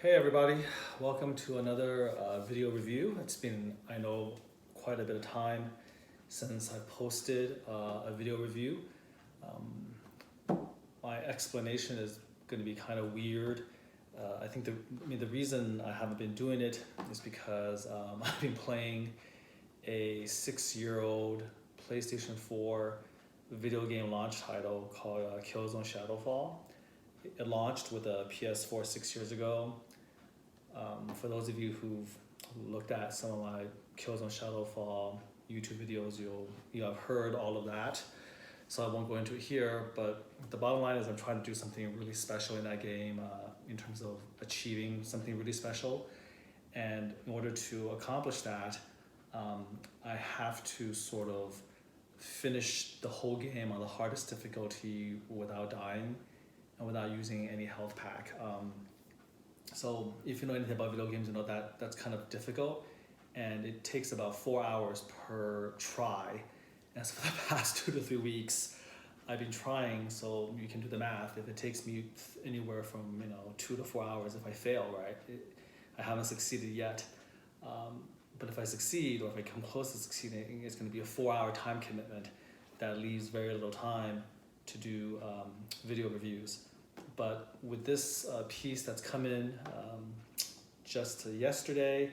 Hey everybody, welcome to another video review. It's been, I know, quite a bit of time since I posted a video review. My explanation is going to be kind of weird. I think the reason I haven't been doing it is because I've been playing a 6-year-old PlayStation 4 video game launch title called Killzone Shadowfall. It launched with a PS4 6 years ago. For those of you who've looked at some of my Killzone Shadowfall YouTube videos, you'll have heard all of that. So I won't go into it here, but the bottom line is I'm trying to do something really special in that game in terms of achieving something really special. And in order to accomplish that, I have to sort of finish the whole game on the hardest difficulty without dying and without using any health pack. So if you know anything about video games, you know that that's kind of difficult, and it takes about 4 hours per try. And so for the past 2 to 3 weeks, I've been trying. So you can do the math. If it takes me anywhere from 2 to 4 hours, if I fail, right, I haven't succeeded yet. But if I succeed, or if I come close to succeeding, it's going to be a 4-hour time commitment that leaves very little time to do video reviews. But with this piece that's come in just yesterday,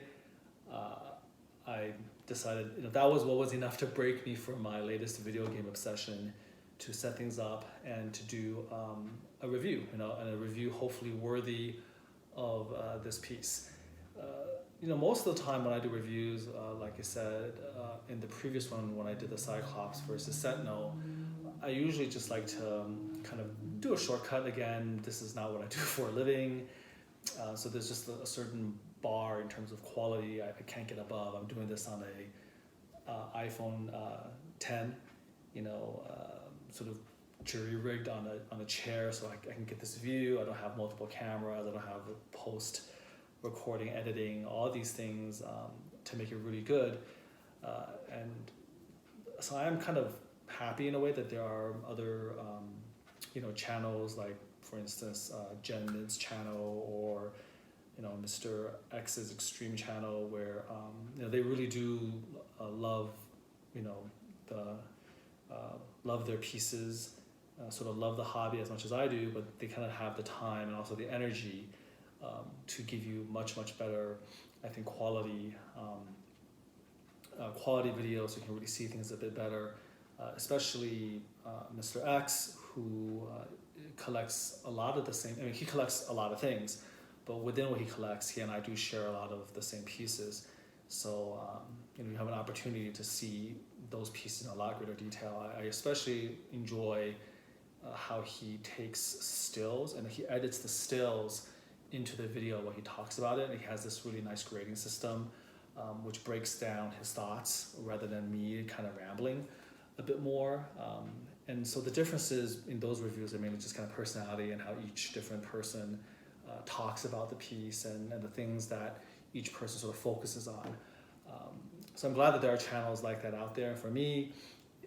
I decided that was what was enough to break me from my latest video game obsession, to set things up and to do a review, and a review hopefully worthy of this piece. Most of the time when I do reviews, like I said in the previous one when I did the Cyclops versus Sentinel, I usually just like to kind of do a shortcut. Again, this is not what I do for a living, so there's just a certain bar in terms of quality I can't get above. I'm doing this on a iPhone 10, sort of jury-rigged on a chair, so I can get this view. I don't have multiple cameras, I don't have post recording, editing, all these things to make it really good. And so I am kind of happy in a way that there are other channels, like for instance Jen Mid's channel, or Mr. X's Extreme channel, where they really do love love their pieces, sort of love the hobby as much as I do, but they kind of have the time and also the energy to give you much better, I think, quality videos, so you can really see things a bit better. Especially Mr. X, who collects a lot of the same. He collects a lot of things, but within what he collects, he and I do share a lot of the same pieces. So you have an opportunity to see those pieces in a lot greater detail. I especially enjoy how he takes stills and he edits the stills into the video where he talks about it, and he has this really nice grading system which breaks down his thoughts rather than me kind of rambling a bit more. And so the differences in those reviews are mainly just kind of personality and how each different person talks about the piece and the things that each person sort of focuses on. So I'm glad that there are channels like that out there. And for me,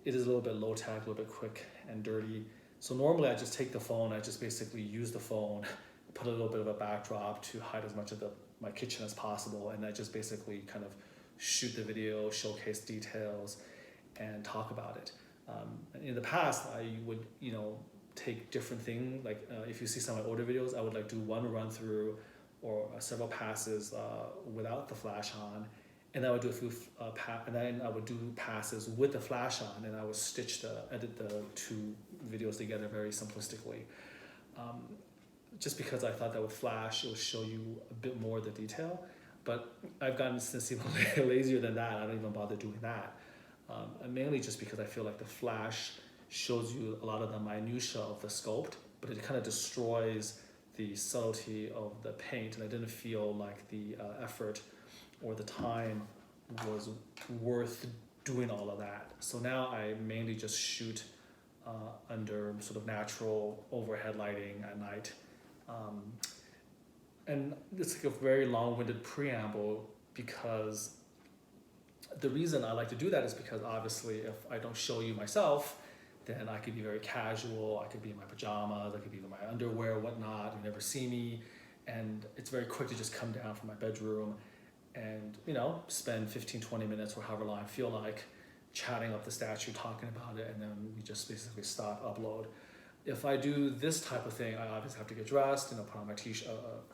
it is a little bit low tech, a little bit quick and dirty. So normally I just take the phone, I just basically use the phone, put a little bit of a backdrop to hide as much of my kitchen as possible, and I just basically kind of shoot the video, showcase details, and talk about it. In the past, I would take different things, like if you see some of my older videos, I would do one run through or several passes without the flash on, and I would do a few and then I would do passes with the flash on, and I would edit the two videos together very simplistically. Just because I thought that with flash, it would show you a bit more of the detail, but I've gotten since even lazier than that. I don't even bother doing that. And mainly just because I feel like the flash shows you a lot of the minutia of the sculpt, but it kind of destroys the subtlety of the paint, and I didn't feel like the effort or the time was worth doing all of that. So now I mainly just shoot under sort of natural overhead lighting at night. And it's like a very long-winded preamble, because the reason I like to do that is because obviously if I don't show you myself, then I could be very casual. I could be in my pajamas, I could be in my underwear, whatnot. You never see me, and it's very quick to just come down from my bedroom and, spend 15-20 minutes or however long I feel like chatting up the statue, talking about it, and then we just basically stop, upload. If I do this type of thing, I obviously have to get dressed, put on my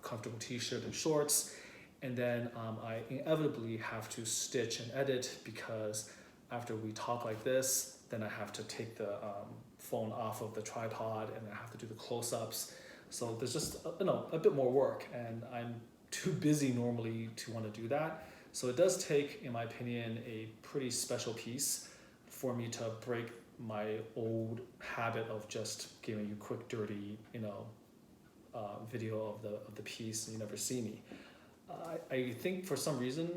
comfortable t-shirt and shorts, and then I inevitably have to stitch and edit, because after we talk like this, then I have to take the phone off of the tripod and I have to do the close-ups. So there's just a bit more work, and I'm too busy normally to want to do that. So it does take, in my opinion, a pretty special piece for me to break my old habit of just giving you quick, dirty, video of the piece, and you never see me. I think for some reason,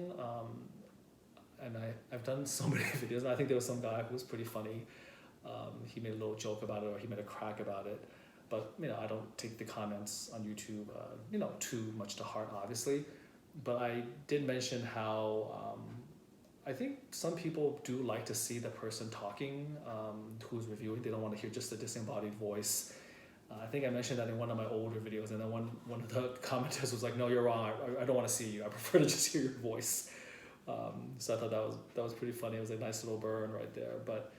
and I've done so many videos, and I think there was some guy who was pretty funny. He made a little joke about it, or he made a crack about it. But I don't take the comments on YouTube, too much to heart, obviously. But I did mention how I think some people do like to see the person talking, who's reviewing. They don't want to hear just a disembodied voice. I think I mentioned that in one of my older videos, and then one of the commenters was like, "No, you're wrong. I don't want to see you. I prefer to just hear your voice." So I thought that was pretty funny. It was a nice little burn right there. But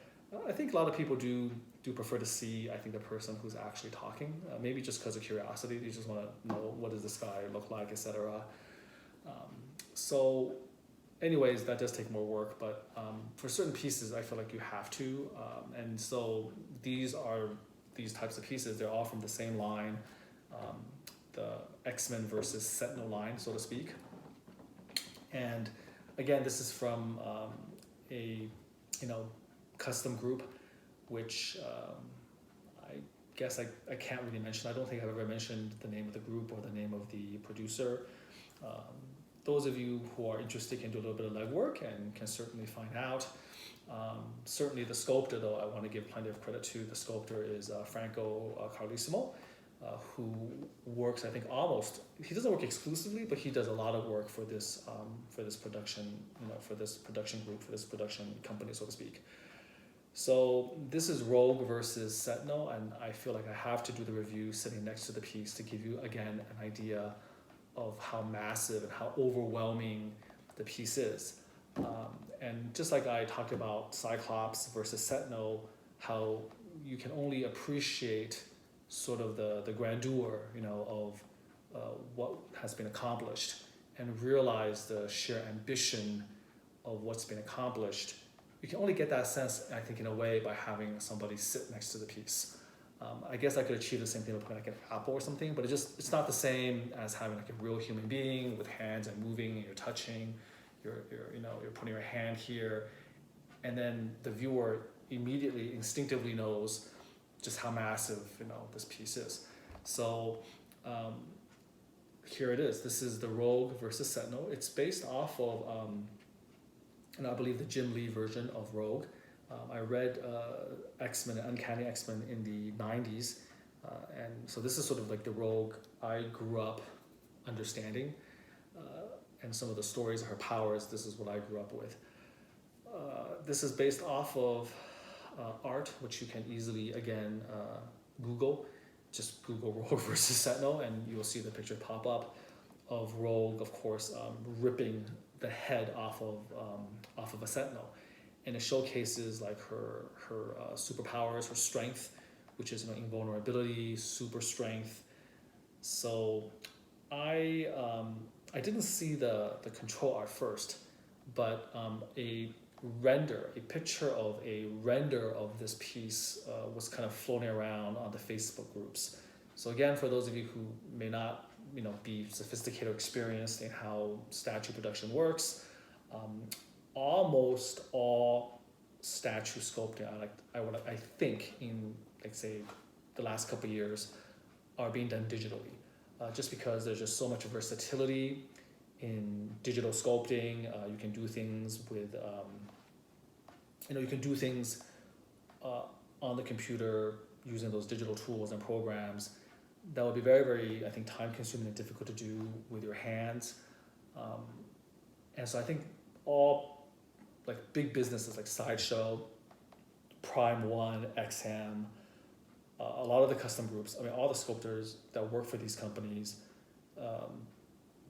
I think a lot of people do prefer to see, I think, the person who's actually talking. Maybe just because of curiosity, they just want to know, what does this guy look like, etc. So anyways, that does take more work, but for certain pieces, I feel like you have to. And so these types of pieces, they're all from the same line, the X-Men versus Sentinel line, so to speak. And again, this is from a custom group, which I guess I can't really mention. I don't think I've ever mentioned the name of the group or the name of the producer. Those of you who are interested can do a little bit of legwork and can certainly find out. Certainly the sculptor, though, I want to give plenty of credit to. The sculptor is Franco Carlissimo, who works, I think, he doesn't work exclusively, but he does a lot of work for this production, for this production group, for this production company, so to speak. So this is Rogue versus Sentinel, and I feel like I have to do the review sitting next to the piece to give you, again, an idea of how massive and how overwhelming the piece is. And just like I talked about Cyclops versus Sentinel, how you can only appreciate sort of the grandeur, of what has been accomplished, and realize the sheer ambition of what's been accomplished. You can only get that sense, I think, in a way, by having somebody sit next to the piece. I guess I could achieve the same thing with like an apple or something, but it's not the same as having like a real human being with hands and moving, and you're touching, you're putting your hand here, and then the viewer immediately, instinctively knows just how massive this piece is. So here it is. This is the Rogue versus Sentinel. It's based off of, and I believe the Jim Lee version of Rogue. I read X-Men, Uncanny X-Men in the 90s, and so this is sort of like the Rogue I grew up understanding, and some of the stories of her powers, this is what I grew up with. This is based off of art, which you can easily, again, Google. Just Google Rogue versus Sentinel, and you'll see the picture pop up of Rogue, of course, ripping the head off of a Sentinel. And it showcases like her superpowers, her strength, which is invulnerability, super strength. So I didn't see the control art first, but a picture of a render of this piece was kind of floating around on the Facebook groups. So again, for those of you who may not be sophisticated or experienced in how statue production works, almost all statue sculpting, I think in, like, say, the last couple of years, are being done digitally, just because there's just so much versatility in digital sculpting. You can do things with, you can do things on the computer using those digital tools and programs that would be very, very, I think, time-consuming and difficult to do with your hands. And so I think all like big businesses like Sideshow, Prime One, XM, a lot of the custom groups, all the sculptors that work for these companies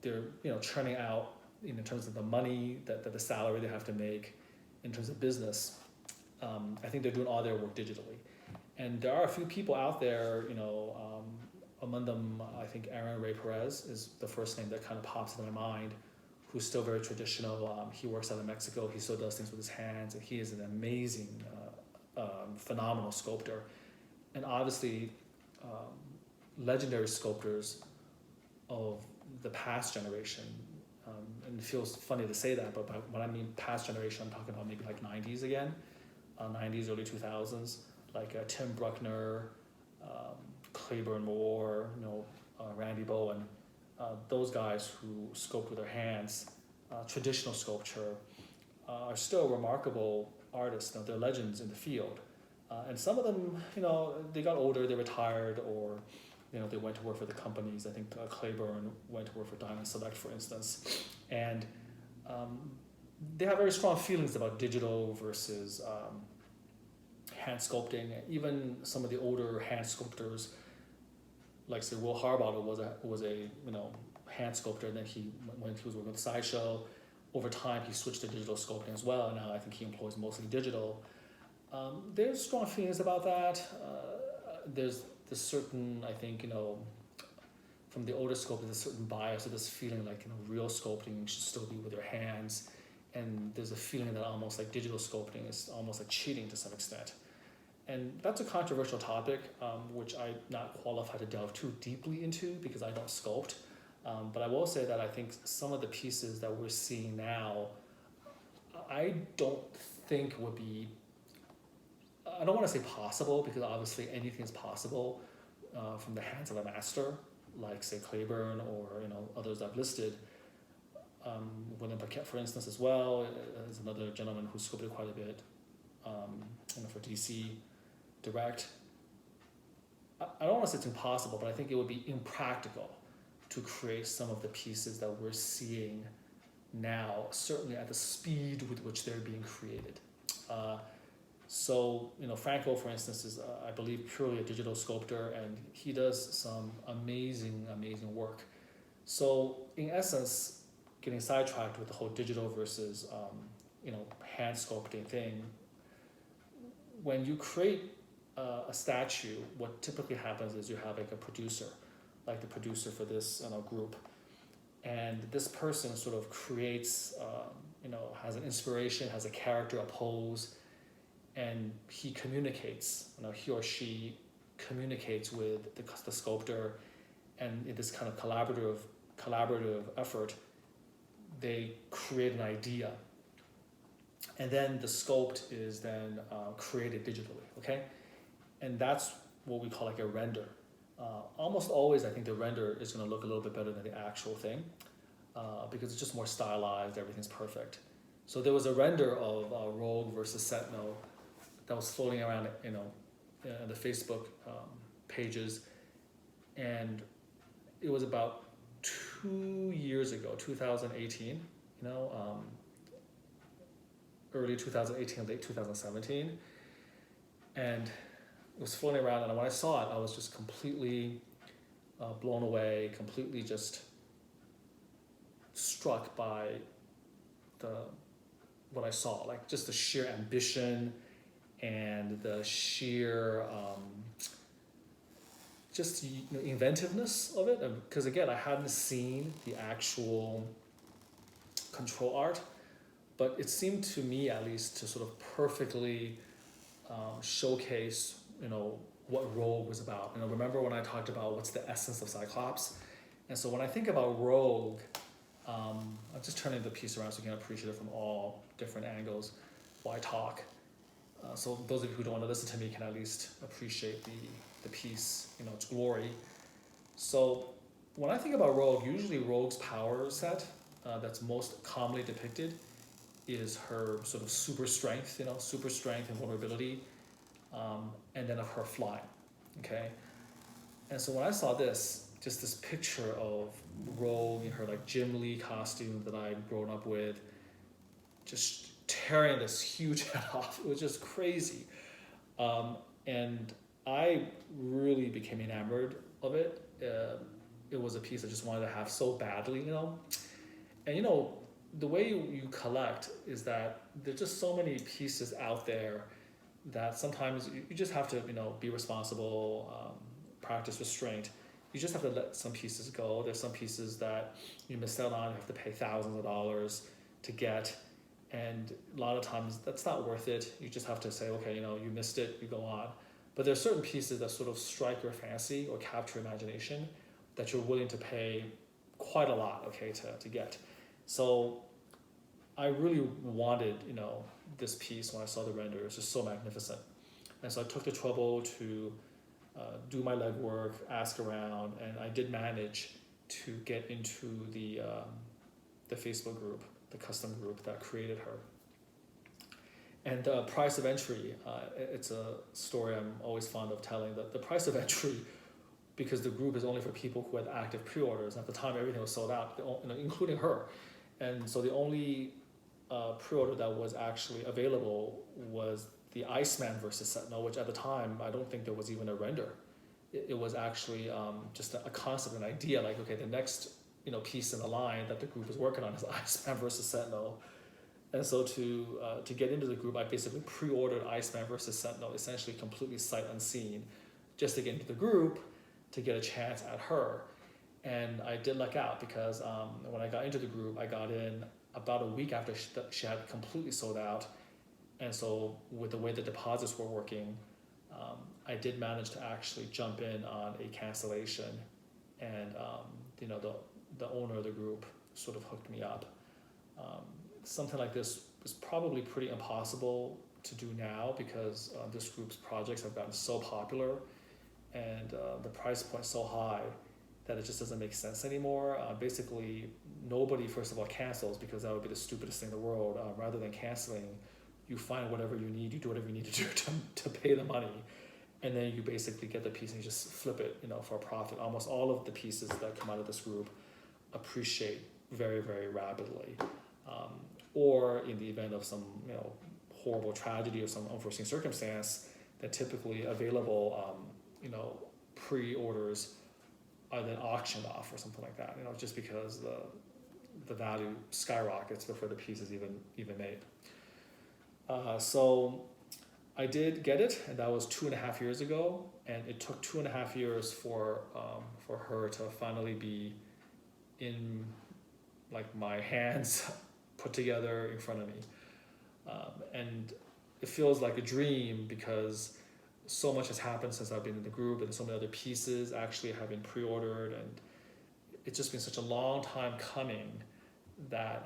they're churning out in terms of the money that the salary they have to make in terms of business. I think they're doing all their work digitally, and there are a few people out there. Among them, I think Aaron Ray Perez is the first name that kind of pops into my mind, who's still very traditional. He works out of Mexico. He still does things with his hands, and he is an amazing, phenomenal sculptor, and obviously legendary sculptors of the past generation. And it feels funny to say that, but when I mean past generation, I'm talking about maybe like 90s again, 90s, early 2000s, like Tim Bruckner, Claiborne Moore, Randy Bowen, those guys who sculpt with their hands, traditional sculpture, are still remarkable artists. They're legends in the field. And some of them, they got older, they retired, or they went to work for the companies. I think Claiborne went to work for Diamond Select, for instance. And they have very strong feelings about digital versus hand sculpting. Even some of the older hand sculptors, like say Will Harbottle was a hand sculptor, and then when he was working with Sideshow, over time he switched to digital sculpting as well, and now I think he employs mostly digital. There's strong feelings about that. There's certain, I think, from the older sculptors, there's a certain bias or this feeling like real sculpting should still be with your hands, and there's a feeling that almost like digital sculpting is almost like cheating to some extent. And that's a controversial topic, which I'm not qualified to delve too deeply into because I don't sculpt. But I will say that I think some of the pieces that we're seeing now, I don't think would be, I don't want to say possible, because obviously anything is possible from the hands of a master, like say Claiborne or others I've listed. William Paquette, for instance, as well, is another gentleman who sculpted quite a bit for DC Direct. I don't want to say it's impossible, but I think it would be impractical to create some of the pieces that we're seeing now, certainly at the speed with which they're being created. So Franco, for instance, is I believe purely a digital sculptor, and he does some amazing work. So in essence, getting sidetracked with the whole digital versus hand sculpting thing, when you create a statue, what typically happens is you have like a producer, like the producer for this group, and this person sort of creates, has an inspiration, has a character, a pose, and he communicates, he or she communicates with the sculptor, and in this kind of collaborative effort, they create an idea, and then the sculpt is then created digitally, okay? And that's what we call like a render. Almost always, I think the render is going to look a little bit better than the actual thing because it's just more stylized, everything's perfect. So there was a render of Rogue versus Sentinel that was floating around, the Facebook pages, and it was about 2 years ago, 2018, early 2018, late 2017, and it was floating around, and when I saw it, I was just completely blown away, completely just struck by what I saw, like just the sheer ambition and the sheer just inventiveness of it. Because again, I hadn't seen the actual control art, but it seemed to me, at least, to sort of perfectly showcase what Rogue was about. Remember when I talked about what's the essence of Cyclops? And so when I think about Rogue, I'm just turning the piece around so you can appreciate it from all different angles while I talk. So those of you who don't want to listen to me can at least appreciate the piece, its glory. So when I think about Rogue, usually Rogue's power set that's most commonly depicted is her sort of super strength and vulnerability, and then of her flying, okay? And so when I saw this picture of Rogue in her like Jim Lee costume that I'd grown up with, just tearing this huge head off, it was just crazy. And I really became enamored of it. it was a piece I just wanted to have so badly, And the way you collect is that there's just so many pieces out there that sometimes you just have to, be responsible, practice restraint. You just have to let some pieces go. There's some pieces that you miss out on, you have to pay thousands of dollars to get. And a lot of times that's not worth it. You just have to say, okay, you missed it, you go on. But there's certain pieces that sort of strike your fancy or capture your imagination that you're willing to pay quite a lot, okay, to get. So I really wanted, this piece when I saw the render. It was just so magnificent. And so I took the trouble to do my legwork, ask around, and I did manage to get into the Facebook group, the custom group that created her. And the price of entry, it's a story I'm always fond of telling. That the price of entry, because the group is only for people who had active pre-orders. At the time, everything was sold out, including her. And so the only pre-order that was actually available was the Iceman versus Sentinel, which at the time, I don't think there was even a render. It was actually just a concept, an idea, like, okay, the next piece in the line that the group is working on is Iceman versus Sentinel. And so to get into the group, I basically pre-ordered Iceman versus Sentinel, essentially completely sight unseen, just to get into the group, to get a chance at her. And I did luck out because when I got into the group, I got in about a week after she had completely sold out. And so with the way the deposits were working, I did manage to actually jump in on a cancellation. And the owner of the group sort of hooked me up. Something like this is probably pretty impossible to do now because this group's projects have gotten so popular and the price point so high that it just doesn't make sense anymore. Basically, nobody, first of all, cancels because that would be the stupidest thing in the world. Rather than canceling, you find whatever you need, you do whatever you need to do to pay the money, and then you basically get the piece and you just flip it, for a profit. Almost all of the pieces that come out of this group appreciate very, very rapidly. Or in the event of some, horrible tragedy or some unforeseen circumstance, that typically available, pre-orders are then auctioned off or something like that, just because the value skyrockets before the piece is even made. So I did get it, and that was 2.5 years ago, and it took 2.5 years for her to finally be in my hands put together in front of me. And it feels like a dream because so much has happened since I've been in the group, and so many other pieces actually have been pre-ordered, and it's just been such a long time coming that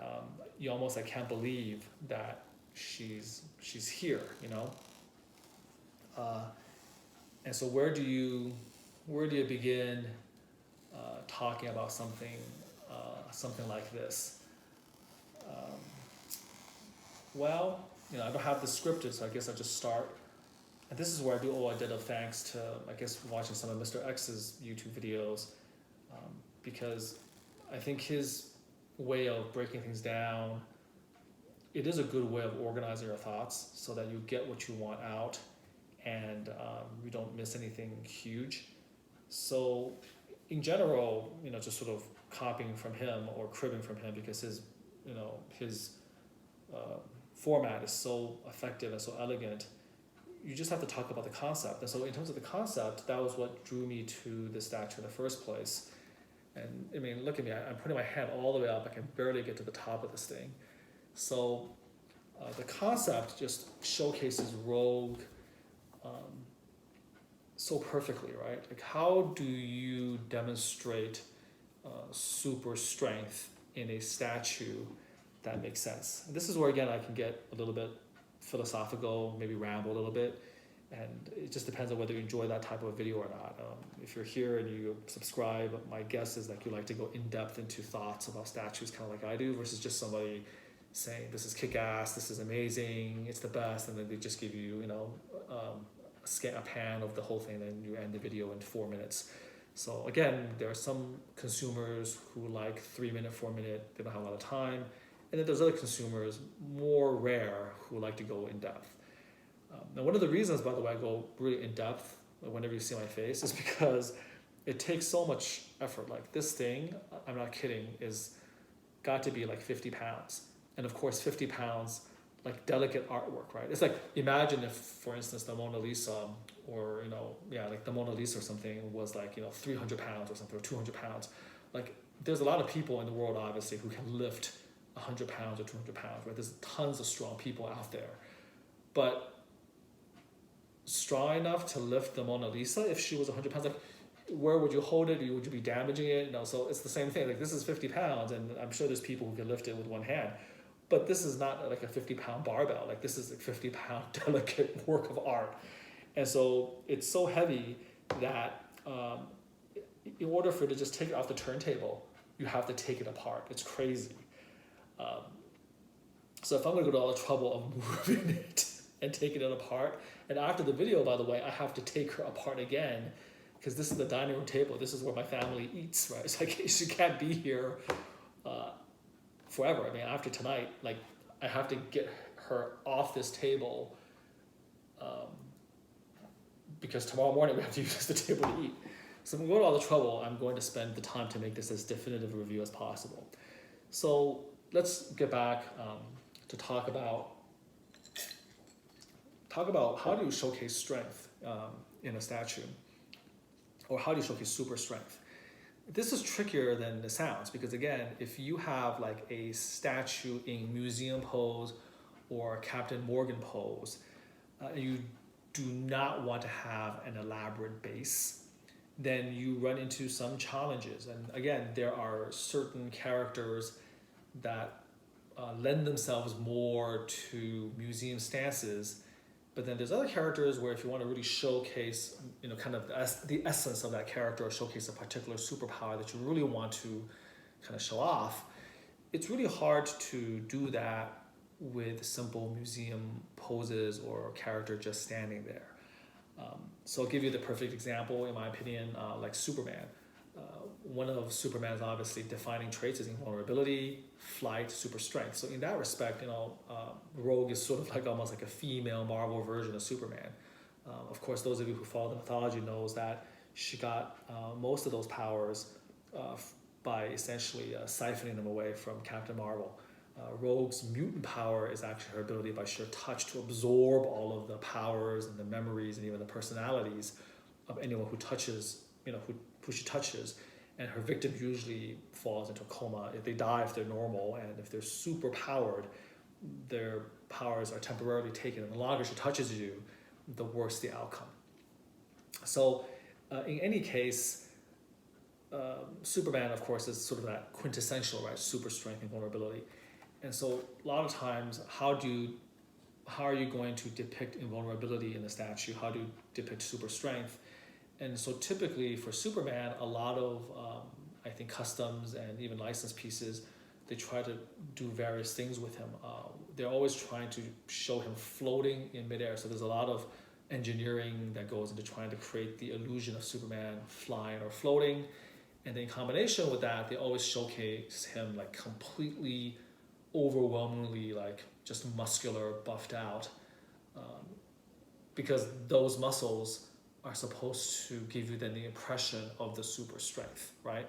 you almost can't believe that she's here, and so where do you begin talking about something like this? Well, I don't have this scripted, so I guess I'll just start. And this is where I do owe a debt of thanks to, I guess, watching some of Mr. X's YouTube videos, because I think his way of breaking things down, it is a good way of organizing your thoughts so that you get what you want out and you don't miss anything huge. So in general, just sort of copying from him or cribbing from him because his format is so effective and so elegant, you just have to talk about the concept. And so in terms of the concept, that was what drew me to the statue in the first place. And I mean, look at me, I'm putting my hand all the way up. I can barely get to the top of this thing. So the concept just showcases Rogue so perfectly, right? Like, how do you demonstrate super strength in a statue that makes sense? And this is where, again, I can get a little bit philosophical, maybe ramble a little bit, and it just depends on whether you enjoy that type of video or not. If you're here and you subscribe, my guess is that you like to go in depth into thoughts about statues, kind of like I do, versus just somebody saying this is kick-ass, this is amazing, it's the best, and then they just give you, a pan of the whole thing, and you end the video in 4 minutes. So again, there are some consumers who like 3 minute, 4 minute, they don't have a lot of time. And then there's other consumers, more rare, who like to go in depth. Now, one of the reasons, by the way, I go really in depth whenever you see my face is because it takes so much effort. Like this thing, I'm not kidding, is got to be like 50 pounds. And of course, 50 pounds, like delicate artwork, right? It's like, imagine if, for instance, the Mona Lisa or, like the Mona Lisa or something was like, 300 pounds or something, or 200 pounds. Like there's a lot of people in the world, obviously, who can lift 100 pounds or 200 pounds, right? There's tons of strong people out there. But strong enough to lift the Mona Lisa if she was 100 pounds, like where would you hold it? Would you be damaging it? So it's the same thing. Like this is 50 pounds, and I'm sure there's people who can lift it with one hand. But this is not like a 50-pound barbell. Like this is a 50-pound delicate work of art. And so it's so heavy that in order for it to just take it off the turntable, you have to take it apart. It's crazy. So if I'm gonna go to all the trouble of moving it and taking it apart, and after the video, by the way, I have to take her apart again, because this is the dining room table. This is where my family eats, right? So she can't be here forever. I mean, after tonight, like I have to get her off this table because tomorrow morning we have to use the table to eat. So I'm going to all the trouble. I'm going to spend the time to make this as definitive a review as possible. So let's get back to talk about how do you showcase strength in a statue, or how do you showcase super strength. This is trickier than it sounds, because again, if you have like a statue in museum pose or Captain Morgan pose, you do not want to have an elaborate base, then you run into some challenges. And again, there are certain characters that lend themselves more to museum stances, but then there's other characters where if you want to really showcase, kind of the essence of that character, or showcase a particular superpower that you really want to kind of show off, it's really hard to do that with simple museum poses or a character just standing there. So I'll give you the perfect example, in my opinion, like Superman. One of Superman's obviously defining traits is invulnerability, flight, super strength. So in that respect, Rogue is sort of like almost like a female Marvel version of Superman. Of course, those of you who follow the mythology knows that she got most of those powers by essentially siphoning them away from Captain Marvel. Rogue's mutant power is actually her ability by sheer touch to absorb all of the powers and the memories and even the personalities of anyone who touches, who she touches. And her victim usually falls into a coma. If they die, if they're normal, and if they're super powered, their powers are temporarily taken. And the longer she touches you, the worse the outcome. So in any case, Superman, of course, is sort of that quintessential, right? Super strength and vulnerability. And so a lot of times, how are you going to depict invulnerability in the statue? How do you depict super strength? And so typically for Superman, a lot of, I think, customs and even licensed pieces, they try to do various things with him. They're always trying to show him floating in midair. So there's a lot of engineering that goes into trying to create the illusion of Superman flying or floating. And then in combination with that, they always showcase him like completely, overwhelmingly, like just muscular, buffed out. Because those muscles are supposed to give you then the impression of the super strength, right?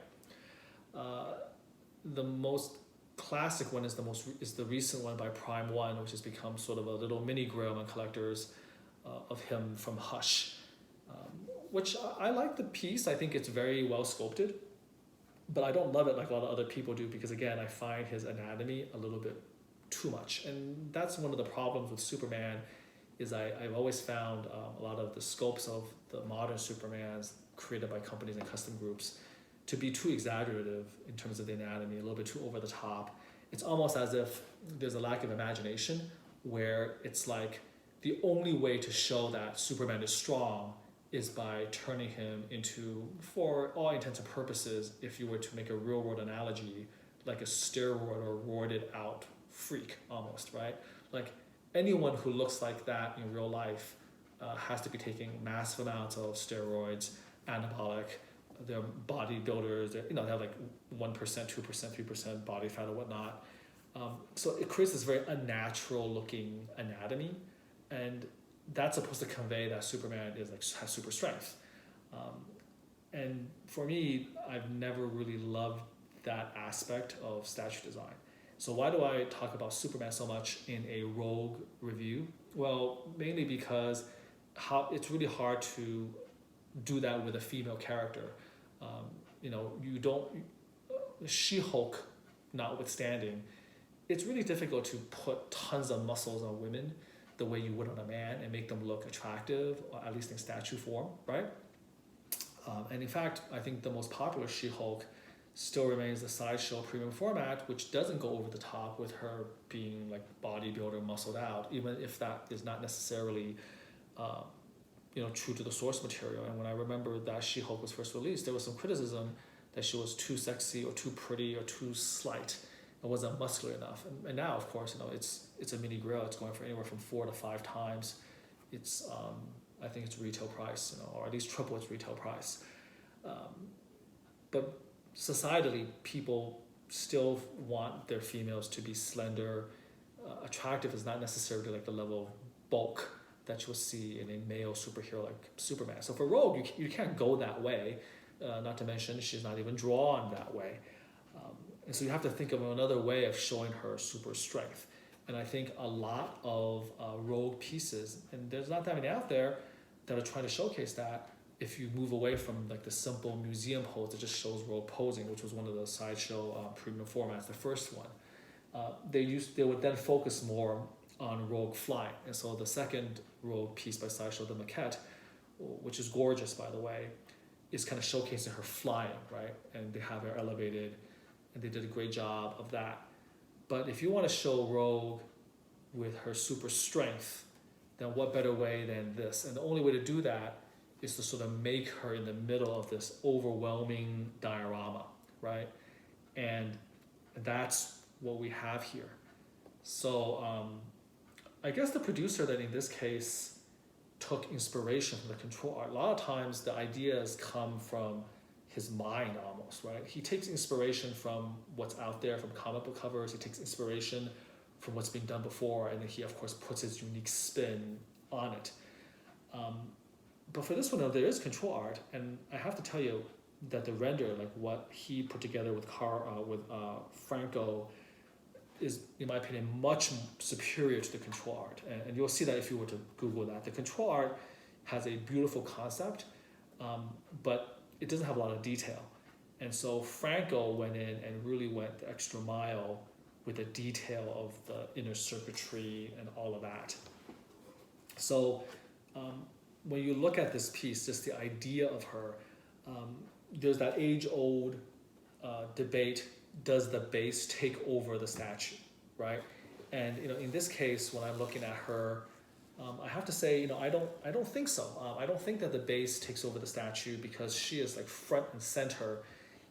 The most classic one is the recent one by Prime One, which has become sort of a little mini grail on collectors of him from Hush, which I like the piece. I think it's very well sculpted, but I don't love it like a lot of other people do, because again, I find his anatomy a little bit too much. And that's one of the problems with Superman, is I've always found a lot of the sculpts of the modern Supermans created by companies and custom groups to be too exaggerative in terms of the anatomy, a little bit too over the top. It's almost as if there's a lack of imagination, where it's like the only way to show that Superman is strong is by turning him into, for all intents and purposes, if you were to make a real world analogy, like a steroid or roided out freak almost, right? Like anyone who looks like that in real life has to be taking massive amounts of steroids, anabolic. They're bodybuilders. They have like 1%, 2%, 3% body fat or whatnot. So it creates this very unnatural looking anatomy, and that's supposed to convey that Superman is like has super strength. And for me, I've never really loved that aspect of statue design. So why do I talk about Superman so much in a Rogue review? Well, mainly because it's really hard to do that with a female character. You don't, She-Hulk notwithstanding, it's really difficult to put tons of muscles on women the way you would on a man and make them look attractive, or at least in statue form, right? And in fact, I think the most popular She-Hulk still remains the sideshow premium format, which doesn't go over the top with her being like bodybuilder muscled out, even if that is not necessarily true to the source material. And when I remember that She-Hulk was first released, there was some criticism that she was too sexy or too pretty or too slight. It wasn't muscular enough. And now, of course, it's a mini grill. It's going for anywhere from 4 to 5 times. It's I think it's retail price, or at least triple its retail price. But societally, people still want their females to be slender. Attractive is not necessarily like the level of bulk that you'll see in a male superhero like Superman. So for Rogue, you can't go that way. Not to mention, she's not even drawn that way. And so you have to think of another way of showing her super strength. And I think a lot of Rogue pieces, and there's not that many out there that are trying to showcase that, if you move away from like the simple museum pose that just shows Rogue posing, which was one of the sideshow premium formats, the first one, they would then focus more on Rogue flying. And so the second Rogue piece by Sideshow, the maquette, which is gorgeous by the way, is kind of showcasing her flying, right? And they have her elevated, and they did a great job of that. But if you want to show Rogue with her super strength, then what better way than this? And the only way to do that is to sort of make her in the middle of this overwhelming diorama, right? And that's what we have here. So I guess the producer then in this case took inspiration from the control art. A lot of times the ideas come from his mind almost, right? He takes inspiration from what's out there, from comic book covers. He takes inspiration from what's been done before, and then he of course puts his unique spin on it. But for this one, though, there is control art, and I have to tell you that the render, like what he put together with Franco, is, in my opinion, much superior to the control art. And you'll see that if you were to Google that. The control art has a beautiful concept, but it doesn't have a lot of detail. And so Franco went in and really went the extra mile with the detail of the inner circuitry and all of that. So when you look at this piece, just the idea of her, there's that age-old debate: does the base take over the statue, right? And in this case, when I'm looking at her, I have to say, I don't think so. I don't think that the base takes over the statue, because she is like front and center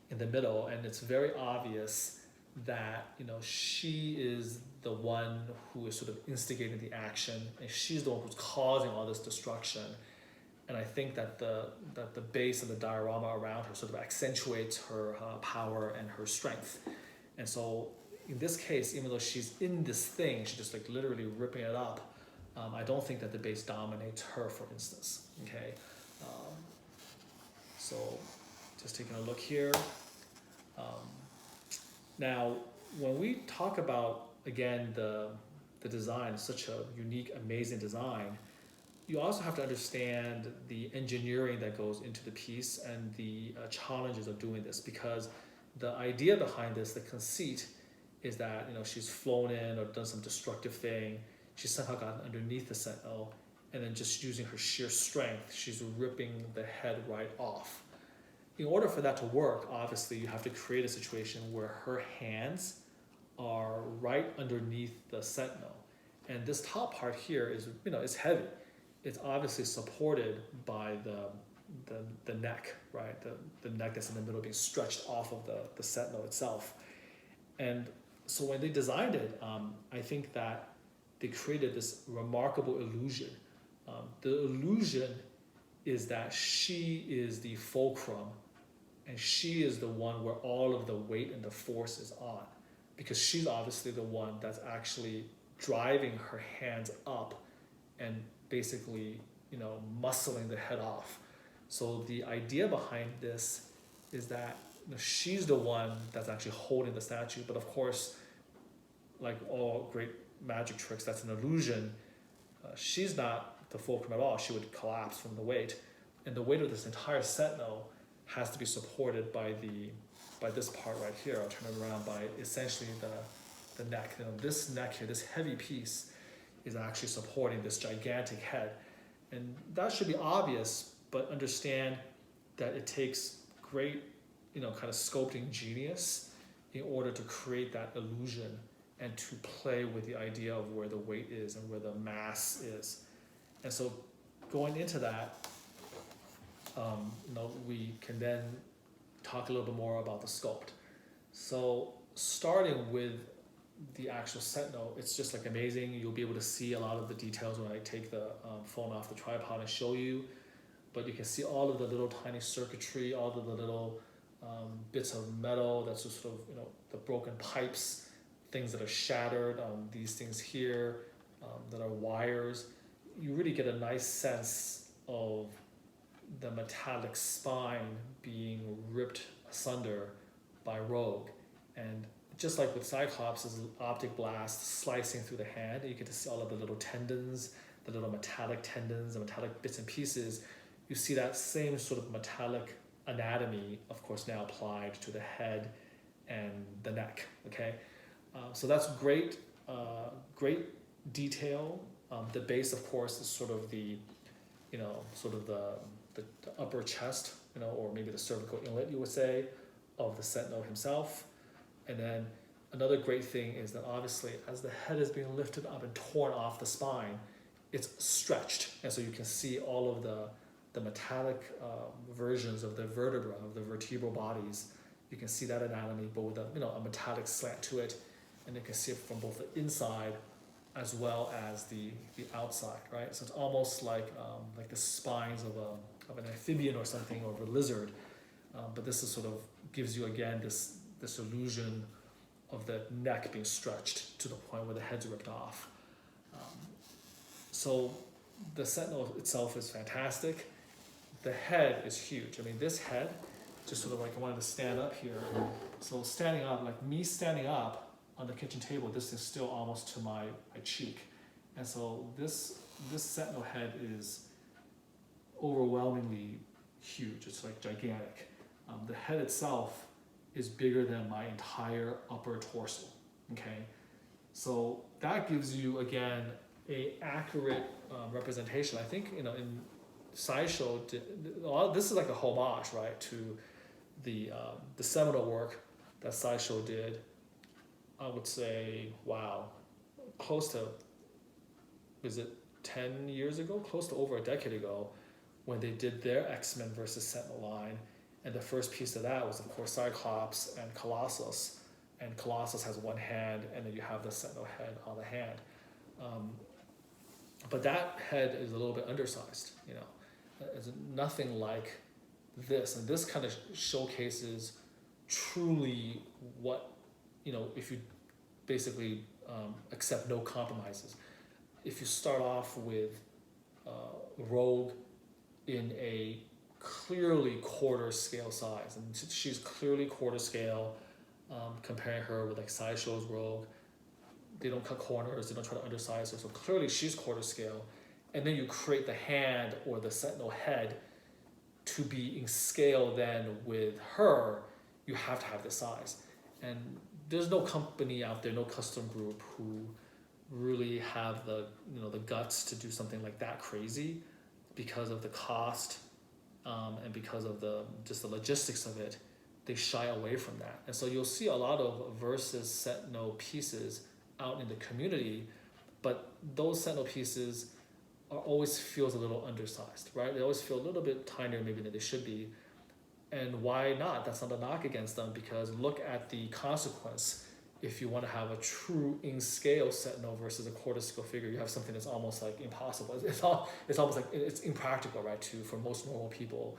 in the middle, and it's very obvious that she is the one who is sort of instigating the action, and she's the one who's causing all this destruction. And I think that the base and the diorama around her sort of accentuates her power and her strength. And so in this case, even though she's in this thing, she's just like literally ripping it up, I don't think that the base dominates her, for instance. Okay, so just taking a look here. Now, when we talk about, again, the design, such a unique, amazing design, you also have to understand the engineering that goes into the piece and the challenges of doing this, because the idea behind this, the conceit, is that she's flown in or done some destructive thing. She's somehow gotten underneath the Sentinel, and then just using her sheer strength, she's ripping the head right off. In order for that to work, obviously, you have to create a situation where her hands are right underneath the Sentinel. And this top part here is, it's heavy. It's obviously supported by the neck, right? The neck that's in the middle being stretched off of the Sentinel itself. And so when they designed it, I think that they created this remarkable illusion. The illusion is that she is the fulcrum, and she is the one where all of the weight and the force is on, because she's obviously the one that's actually driving her hands up and basically, muscling the head off. So the idea behind this is that she's the one that's actually holding the statue, but of course, like all great magic tricks, that's an illusion. She's not the fulcrum at all. She would collapse from the weight, and the weight of this entire Sentinel has to be supported by this part right here. I'll turn it around, by essentially the neck. This neck here, this heavy piece, is actually supporting this gigantic head, and that should be obvious. But understand that it takes great, kind of sculpting genius in order to create that illusion and to play with the idea of where the weight is and where the mass is. And so going into that, we can then talk a little bit more about the sculpt. So starting with the actual Sentinel, it's just like amazing. You'll be able to see a lot of the details when I take the phone off the tripod and show you. But you can see all of the little tiny circuitry, all of the little bits of metal, that's just sort of, the broken pipes, things that are shattered, these things here that are wires. You really get a nice sense of the metallic spine being ripped asunder by Rogue. And just like with Cyclops' optic blast slicing through the hand, you get to see all of the little tendons, the little metallic tendons, the metallic bits and pieces. You see that same sort of metallic anatomy, of course, now applied to the head and the neck, okay? So that's great, great detail. The base, of course, is sort of the upper chest, or maybe the cervical inlet, you would say, of the Sentinel himself. And then another great thing is that obviously as the head is being lifted up and torn off the spine, it's stretched. And so you can see all of the metallic versions of the vertebra, of the vertebral bodies. You can see that anatomy, but with a metallic slant to it. And you can see it from both the inside as well as the outside, right? So it's almost like the spines of an amphibian or something, or of a lizard. But this is sort of gives you again this illusion of the neck being stretched to the point where the head's ripped off. So the Sentinel itself is fantastic. The head is huge. I mean, this head, just sort of like I wanted to stand up here. So standing up, like me standing up on the kitchen table, this is still almost to my cheek. And so this Sentinel head is overwhelmingly huge. It's like gigantic. The head itself is bigger than my entire upper torso, okay? So that gives you, again, a accurate representation. I think, in Sideshow, this is like a homage, right, to the seminal work that Sideshow did. I would say, wow, close to, was it 10 years ago? Close to over a decade ago, when they did their X-Men versus Sentinel line. And the first piece of that was, of course, Cyclops and Colossus. And Colossus has one hand, and then you have the Sentinel head on the hand. But that head is a little bit undersized, It's nothing like this. And this kind of showcases truly what, if you basically accept no compromises. If you start off with Rogue in a clearly quarter scale size, and she's clearly quarter scale, comparing her with like Sideshow's Rogue, they don't cut corners, they don't try to undersize her, so clearly she's quarter scale. And then you create the hand or the Sentinel head to be in scale then with her, you have to have the size. And there's no company out there, no custom group who really have the guts to do something like that crazy, because of the cost and because of the logistics of it. They shy away from that. And so you'll see a lot of versus Sentinel pieces out in the community, but those Sentinel pieces always feels a little undersized, right? They always feel a little bit tinier maybe than they should be. And why not? That's not a knock against them, because look at the consequence. If you want to have a true in-scale Sentinel versus a quarter-scale figure, you have something that's almost like impossible. It's almost like it's impractical, right, for most normal people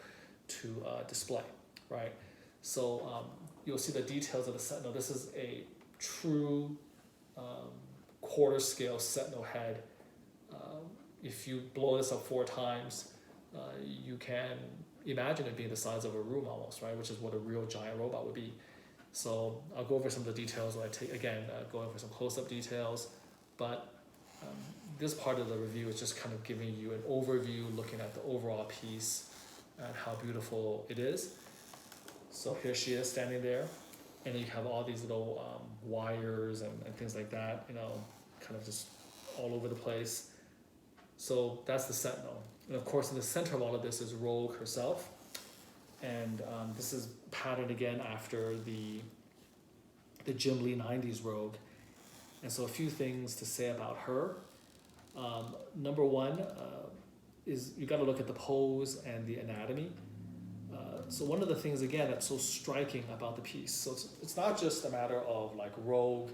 to display, right? So you'll see the details of the Sentinel. This is a true quarter-scale Sentinel head. If you blow this up 4 times, you can, imagine it being the size of a room almost, right? Which is what a real giant robot would be. So I'll go over some of the details when I go over some close-up details, but this part of the review is just kind of giving you an overview, looking at the overall piece and how beautiful it is. So here she is standing there, and you have all these little wires and things like that, kind of just all over the place. So that's the Sentinel. And of course, in the center of all of this is Rogue herself. And this is patterned again after the Jim Lee 90s Rogue. And so a few things to say about her. Number one is you got to look at the pose and the anatomy. So one of the things, again, that's so striking about the piece, so it's not just a matter of like Rogue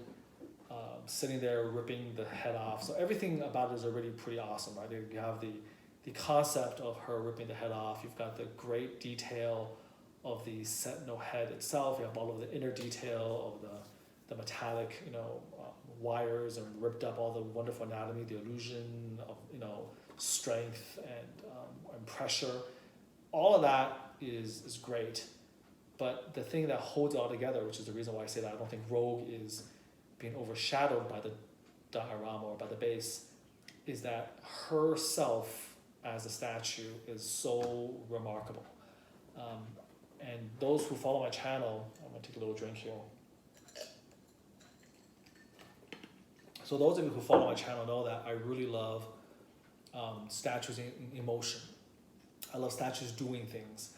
sitting there ripping the head off. So everything about it is already pretty awesome, right? You have the concept of her ripping the head off. You've got the great detail of the Sentinel head itself. You have all of the inner detail of the metallic, wires and ripped up, all the wonderful anatomy, the illusion of, strength and pressure. All of that is great. But the thing that holds it all together, which is the reason why I say that I don't think Rogue is being overshadowed by the diorama or by the base, is that herself as a statue is so remarkable. And those who follow my channel, I'm gonna take a little drink here. So those of you who follow my channel know that I really love statues in motion. I love statues doing things.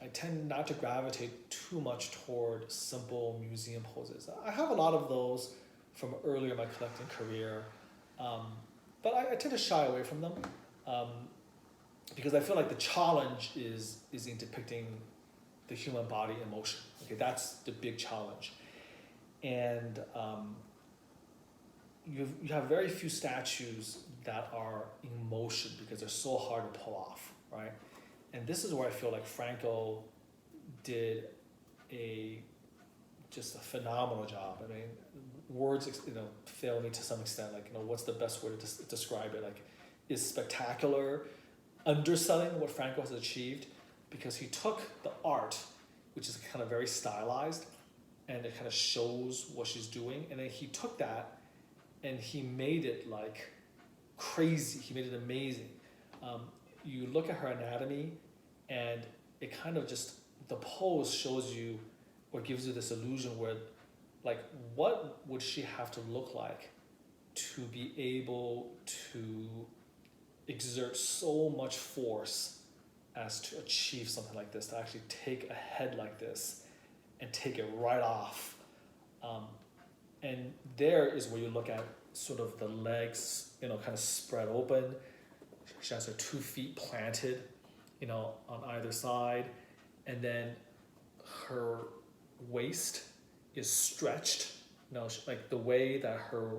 I tend not to gravitate too much toward simple museum poses. I have a lot of those from earlier in my collecting career, but I tend to shy away from them because I feel like the challenge is in depicting the human body in motion. Okay, that's the big challenge. And you have very few statues that are in motion because they're so hard to pull off, right? And this is where I feel like Franco did just a phenomenal job. I mean, words fail me to some extent. Like, what's the best way to describe it? Like, is spectacular underselling what Franco has achieved, because he took the art, which is kind of very stylized, and it kind of shows what she's doing, and then he took that and he made it like crazy. He made it amazing. You look at her anatomy, and it kind of just, the pose shows you or gives you this illusion where, like, what would she have to look like to be able to exert so much force as to achieve something like this, to actually take a head like this and take it right off. And there is where you look at sort of the legs, kind of spread open. She has her 2 feet planted, on either side. And then her waist is stretched, like the way that her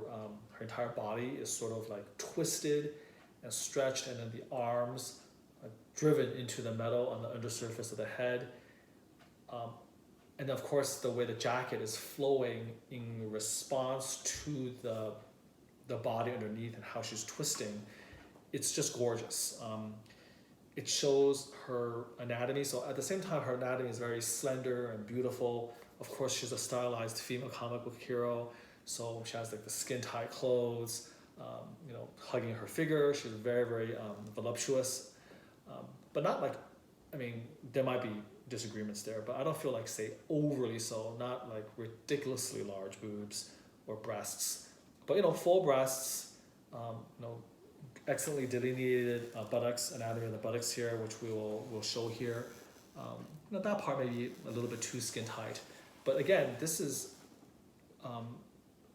entire body is sort of like twisted and stretched, and then the arms are driven into the metal on the undersurface of the head. And of course, the way the jacket is flowing in response to the body underneath and how she's twisting, it's just gorgeous. It shows her anatomy. So at the same time, her anatomy is very slender and beautiful. Of course, she's a stylized female comic book hero. So she has like the skin-tight clothes, hugging her figure. She's very, very voluptuous, but not like, there might be disagreements there, but I don't feel like, say, overly so, not like ridiculously large boobs or breasts, but, full breasts, excellently delineated buttocks, anatomy of the buttocks here, which we'll show here. That part may be a little bit too skin tight, but again, this is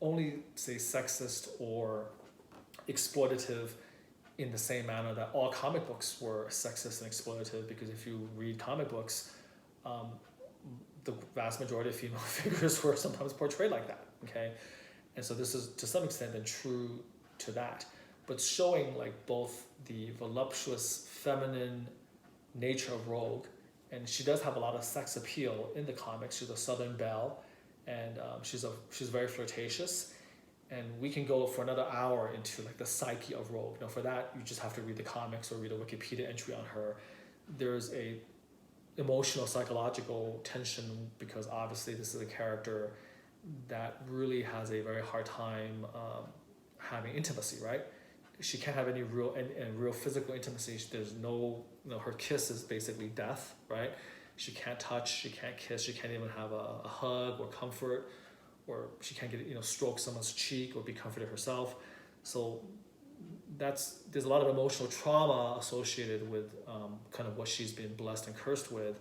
only, say, sexist or exploitative in the same manner that all comic books were sexist and exploitative, because if you read comic books, the vast majority of female figures were sometimes portrayed like that, okay? And so this is to some extent then true to that, but showing like both the voluptuous feminine nature of Rogue, and she does have a lot of sex appeal in the comics. She's a Southern belle, and she's very flirtatious, and we can go for another hour into like the psyche of Rogue. For that, you just have to read the comics or read a Wikipedia entry on her. there's a emotional, psychological tension, because obviously this is a character that really has a very hard time having intimacy, right? She can't have any real physical intimacy. There's no, her kiss is basically death, right? She can't touch, she can't kiss, she can't even have a hug or comfort, or she can't get, stroke someone's cheek or be comforted herself. So there's a lot of emotional trauma associated with kind of what she's been blessed and cursed with.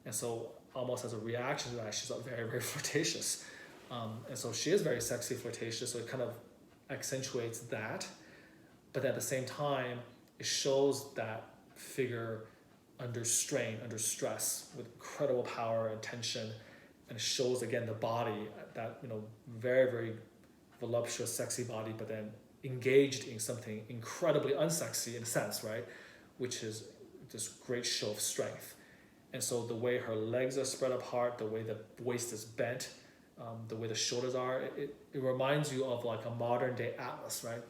And so almost as a reaction to that, she's very, very flirtatious. And so she is very sexy, flirtatious, so it kind of accentuates that. But at the same time, it shows that figure under strain, under stress, with incredible power and tension. And it shows, again, the body, that, very, very voluptuous, sexy body, but then engaged in something incredibly unsexy in a sense, right? Which is this great show of strength. And so the way her legs are spread apart, the way the waist is bent, the way the shoulders are, it reminds you of like a modern day Atlas, right?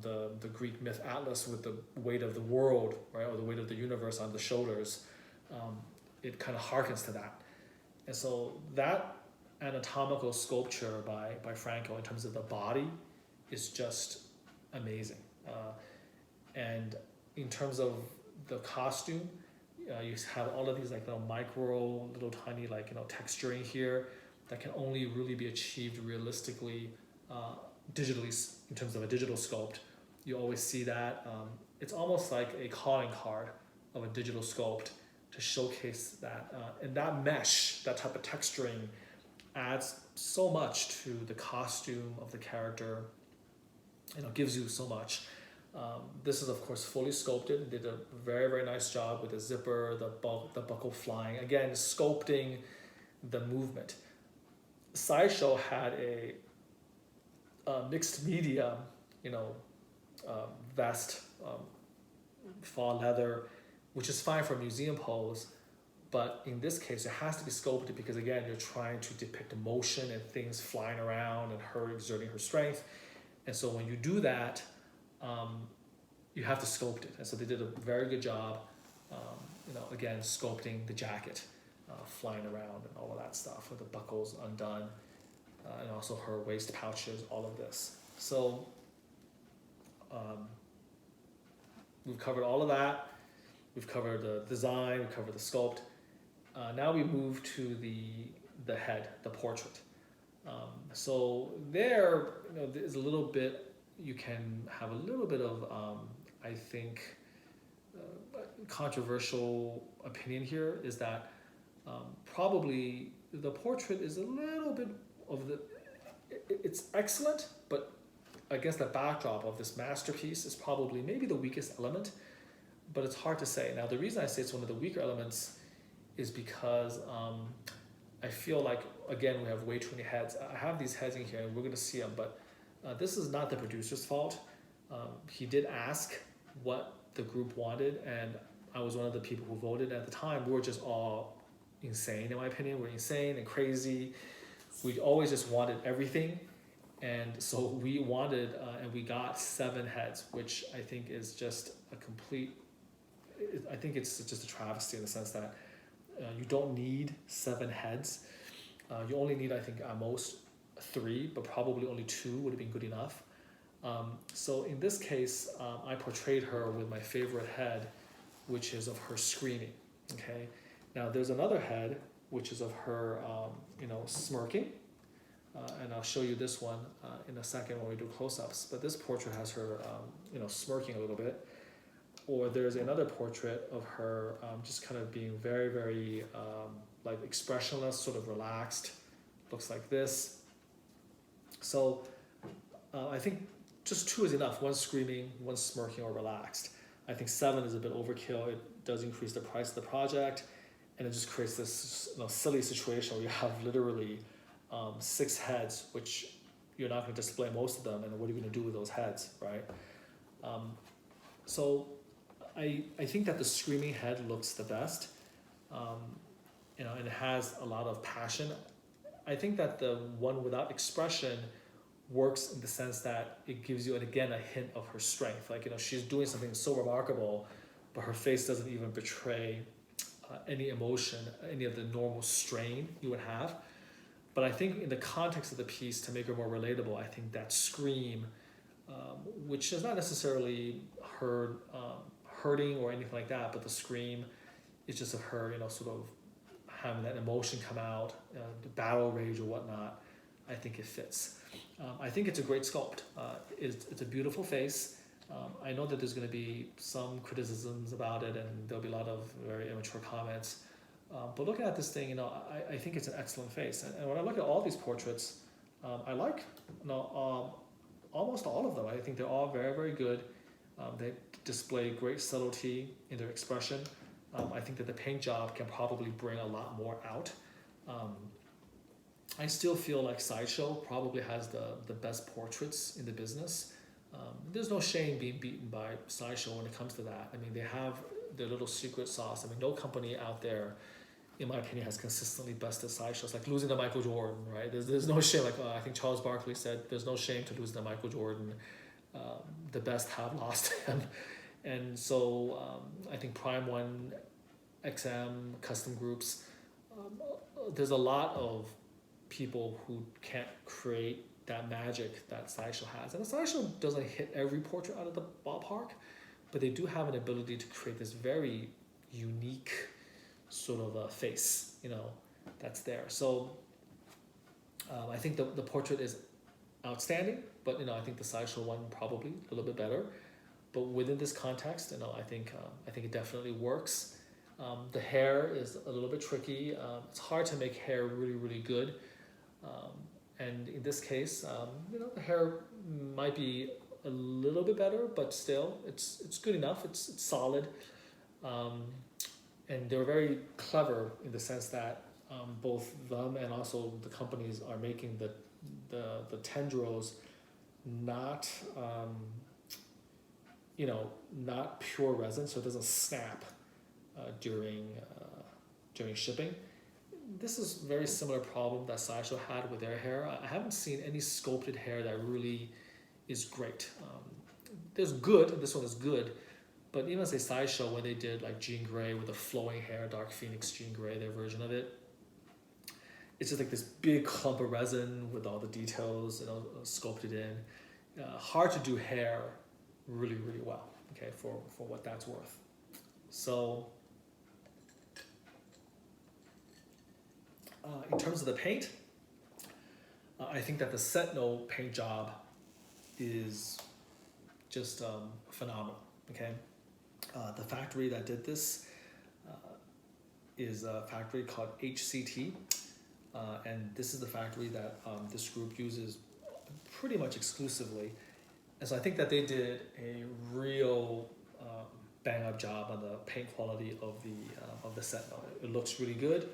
The Greek myth Atlas, with the weight of the world, right, or the weight of the universe on the shoulders. It kind of harkens to that. And so that anatomical sculpture by Franco in terms of the body is just amazing. And in terms of the costume, you have all of these like little tiny texturing here that can only really be achieved realistically, digitally, in terms of a digital sculpt. You always see that. It's almost like a calling card of a digital sculpt to showcase that. And that mesh, that type of texturing, adds so much to the costume of the character. Gives you so much. This is of course fully sculpted. Did a very, very nice job with the zipper, the buckle flying. Again, sculpting the movement. Sideshow had a mixed media, vest, faux leather, which is fine for museum pose, but in this case it has to be sculpted because, again, you're trying to depict motion and things flying around and her exerting her strength. And so when you do that, you have to sculpt it. And so they did a very good job, again, sculpting the jacket, flying around and all of that stuff, with the buckles undone, and also her waist pouches, all of this. So we've covered all of that. We've covered the design, we've covered the sculpt. Now we move to the head, the portrait. So there, there's a little bit, you can have a little bit of, I think, controversial opinion here, is that probably the portrait is a little bit of it's excellent, but against the backdrop of this masterpiece is probably maybe the weakest element, but it's hard to say. Now, the reason I say it's one of the weaker elements is because I feel like, again, we have way too many heads. I have these heads in here and we're gonna see them, but this is not the producer's fault. He did ask what the group wanted, and I was one of the people who voted. At the time, we were just all insane, in my opinion. We're insane and crazy. We always just wanted everything. And so we wanted, and we got 7 heads, which I think is just a complete, I think it's just a travesty in the sense that you don't need 7 heads. You only need, I think, at most 3, but probably only 2 would have been good enough. So in this case, I portrayed her with my favorite head, which is of her screaming. Okay. Now there's another head, which is of her, smirking. And I'll show you this one in a second when we do close-ups. But this portrait has her, smirking a little bit. Or there's another portrait of her just kind of being very, very like expressionless, sort of relaxed. Looks like this. So I think just 2 is enough. 1 screaming, 1 smirking or relaxed. I think 7 is a bit overkill. It does increase the price of the project, and it just creates this silly situation where you have literally 6 heads, which you're not going to display most of them, and what are you going to do with those heads, right? So I think that the screaming head looks the best, and it has a lot of passion. I think that the one without expression works in the sense that it gives you, and again, a hint of her strength. Like, she's doing something so remarkable, but her face doesn't even betray any emotion, any of the normal strain you would have. But I think in the context of the piece, to make her more relatable, I think that scream, which is not necessarily her hurting or anything like that, but the scream is just of her, sort of having that emotion come out, the battle rage or whatnot. I think it fits. I think it's a great sculpt. It's a beautiful face. I know that there's going to be some criticisms about it, and there'll be a lot of very immature comments. But looking at this thing, I think it's an excellent face. And when I look at all these portraits, I like almost all of them. I think they're all very, very good. They display great subtlety in their expression. I think that the paint job can probably bring a lot more out. I still feel like Sideshow probably has the best portraits in the business. There's no shame being beaten by Sideshow when it comes to that. I mean, they have their little secret sauce. I mean, no company out there, in my opinion, has consistently bested Sideshow. It's like losing to Michael Jordan, right? There's no shame. Like I think Charles Barkley said, there's no shame to losing to Michael Jordan. The best have lost him. And so I think Prime 1, XM, custom groups, there's a lot of people who can't create that magic that Sideshow has. And the Sideshow doesn't hit every portrait out of the ballpark, but they do have an ability to create this very unique sort of a face, that's there. So I think the portrait is outstanding, but I think the Sideshow one probably a little bit better. But within this context, I think it definitely works. The hair is a little bit tricky. It's hard to make hair really, really good. And in this case, the hair might be a little bit better, but still, it's good enough. It's solid. And they're very clever in the sense that both them and also the companies are making the tendrils not not pure resin, so it doesn't snap during shipping. This is a very similar problem that Sideshow had with their hair. I haven't seen any sculpted hair that really is great. There's good, this one is good, but even say Sideshow, when they did like Jean Grey with the flowing hair, Dark Phoenix Jean Grey, their version of it, it's just like this big clump of resin with all the details, sculpted in. Hard to do hair really, really well, okay, for what that's worth. So, in terms of the paint, I think that the Sentinel paint job is just phenomenal, okay? The factory that did this is a factory called HCT, and this is the factory that this group uses pretty much exclusively. And so I think that they did a real bang-up job on the paint quality of the Sentinel. It looks really good,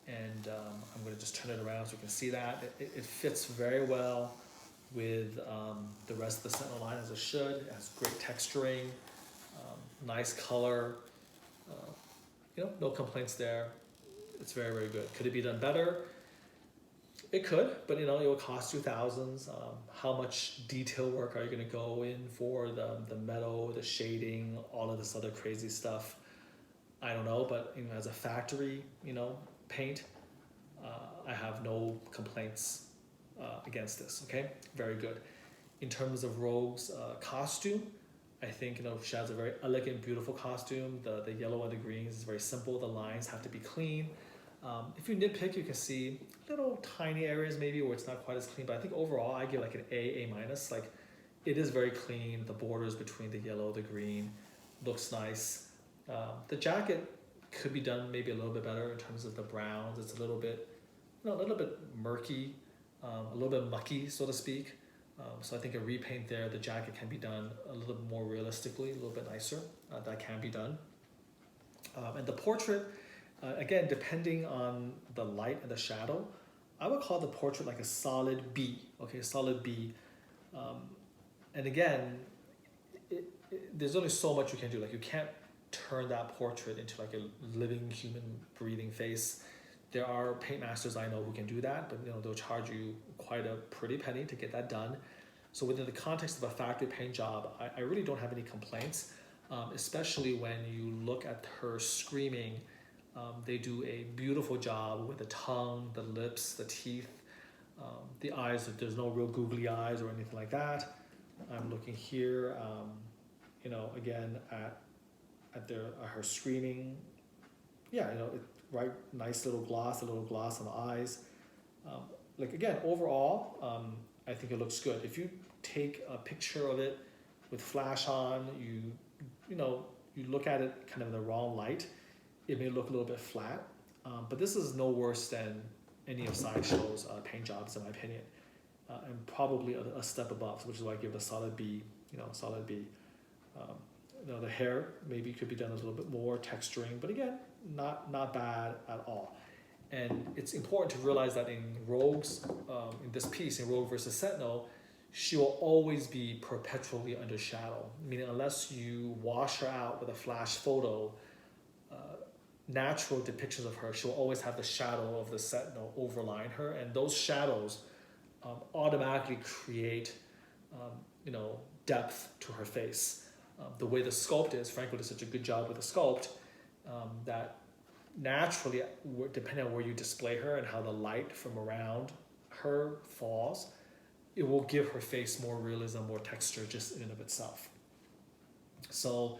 and I'm going to just turn it around so you can see that. It fits very well with the rest of the Sentinel line, as it should. It has great texturing, nice color, no complaints there. It's very, very good. Could it be done better? It could, but it will cost you thousands. How much detail work are you going to go in for the metal, the shading, all of this other crazy stuff? I don't know, but as a factory, paint, I have no complaints against this. Okay, very good. In terms of Rogue's costume, I think she has a very elegant, beautiful costume. The yellow and the greens is very simple. The lines have to be clean. If you nitpick, you can see little tiny areas maybe where it's not quite as clean, but I think overall I give like an A minus. Like, it is very clean. The borders between the yellow, the green looks nice. The jacket could be done maybe a little bit better in terms of the browns. It's a little bit murky, a little bit mucky, so to speak. So I think a repaint there, the jacket can be done a little bit more realistically, a little bit nicer. That can be done. And the portrait, again, depending on the light and the shadow, I would call the portrait like a solid B, okay, solid B. And again, there's only so much you can do. Like, you can't turn that portrait into like a living human breathing face. There are paint masters I know who can do that, but they'll charge you quite a pretty penny to get that done. So within the context of a factory paint job, I really don't have any complaints. especially when you look at her screaming. They do a beautiful job with the tongue, the lips, the teeth, the eyes. There's no real googly eyes or anything like that. I'm looking here, again at her screaming. Yeah, right, nice little gloss, a little gloss on the eyes. Again, overall, I think it looks good. If you take a picture of it with flash on, you look at it kind of in the wrong light, it may look a little bit flat. But this is no worse than any of Sideshow's paint jobs, in my opinion, and probably a step above, which is why I give it a solid B. Solid B. The hair maybe could be done a little bit more texturing, but again, not bad at all. And it's important to realize that in Rogue's, in this piece, in Rogue versus Sentinel, she will always be perpetually under shadow, meaning unless you wash her out with a flash photo, natural depictions of her, she'll always have the shadow of the Sentinel overline her, and those shadows automatically create, depth to her face. The way the sculpt is, Franco did such a good job with the sculpt, that naturally, depending on where you display her and how the light from around her falls, it will give her face more realism, more texture just in and of itself. So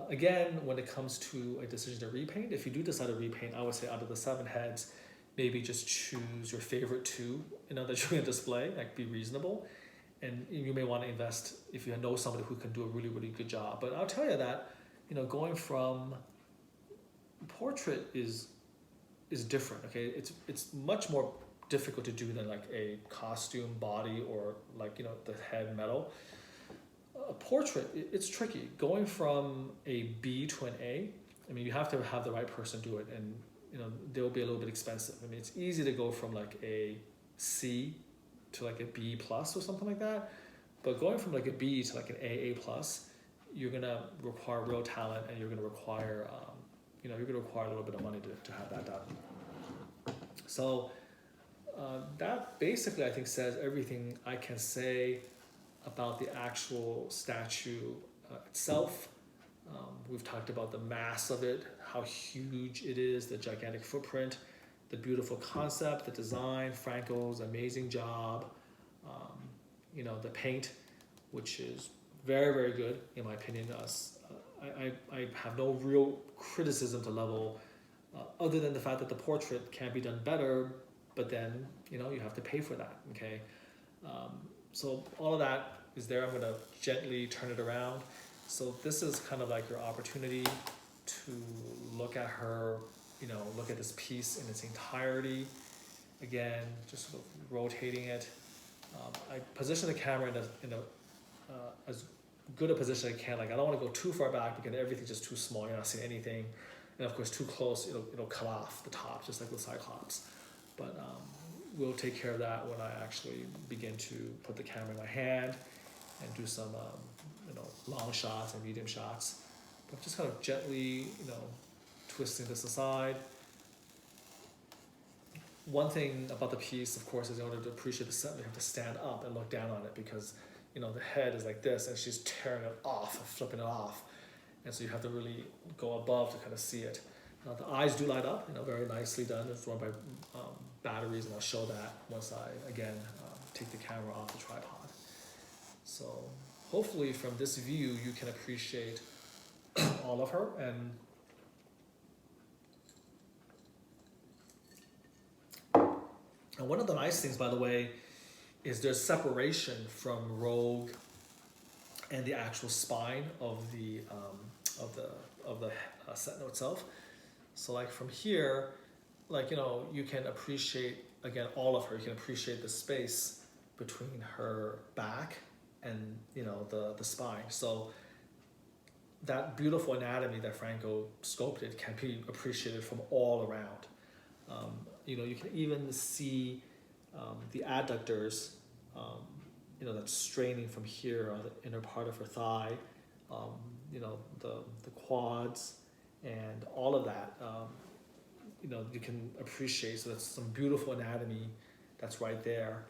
again, when it comes to a decision to repaint, if you do decide to repaint, I would say out of the 7 heads, maybe just choose your favorite 2, that you're going to display, be reasonable. And you may want to invest if you know somebody who can do a really, really good job. But I'll tell you that, going from portrait is different. Okay, it's much more difficult to do than a costume body or the head metal. A portrait, it's tricky. Going from a B to an A, you have to have the right person do it, and they'll be a little bit expensive. It's easy to go from a C to a B plus or something like that, but going from a B to an A plus, you're gonna require real talent, and you're gonna require you're gonna require a little bit of money to have that done. So that basically, I think, says everything I can say about the actual statue itself. We've talked about the mass of it, how huge it is, the gigantic footprint, the beautiful concept, the design, Franco's amazing job, the paint, which is very, very good in my opinion. I have no real criticism to level, other than the fact that the portrait can be done better, but then you have to pay for that. Okay, so all of that is there. I'm going to gently turn it around. So this is kind of your opportunity to look at her, look at this piece in its entirety. Again, just sort of rotating it. I position the camera in a as good a position I can. I don't want to go too far back because everything's just too small. You're not seeing anything, and of course too close, it'll cut off the top, just like with Cyclops. But we'll take care of that when I actually begin to put the camera in my hand and do some long shots and medium shots. But just kind of gently twisting this aside. One thing about the piece, of course, is in order to appreciate the set, you have to stand up and look down on it, because the head is like this and she's tearing it off, flipping it off, and so you have to really go above to kind of see it. The eyes do light up, very nicely done. It's run by batteries, and I'll show that once I again take the camera off the tripod. So hopefully from this view you can appreciate all of her. And one of the nice things, by the way, is there's separation from Rogue and the actual spine of the Sentinel itself. So from here, you can appreciate again all of her. You can appreciate the space between her back and the spine. So that beautiful anatomy that Franco sculpted can be appreciated from all around. You can even see the adductors, that's straining from here on the inner part of her thigh, the quads, and all of that. You can appreciate. So that's some beautiful anatomy that's right there.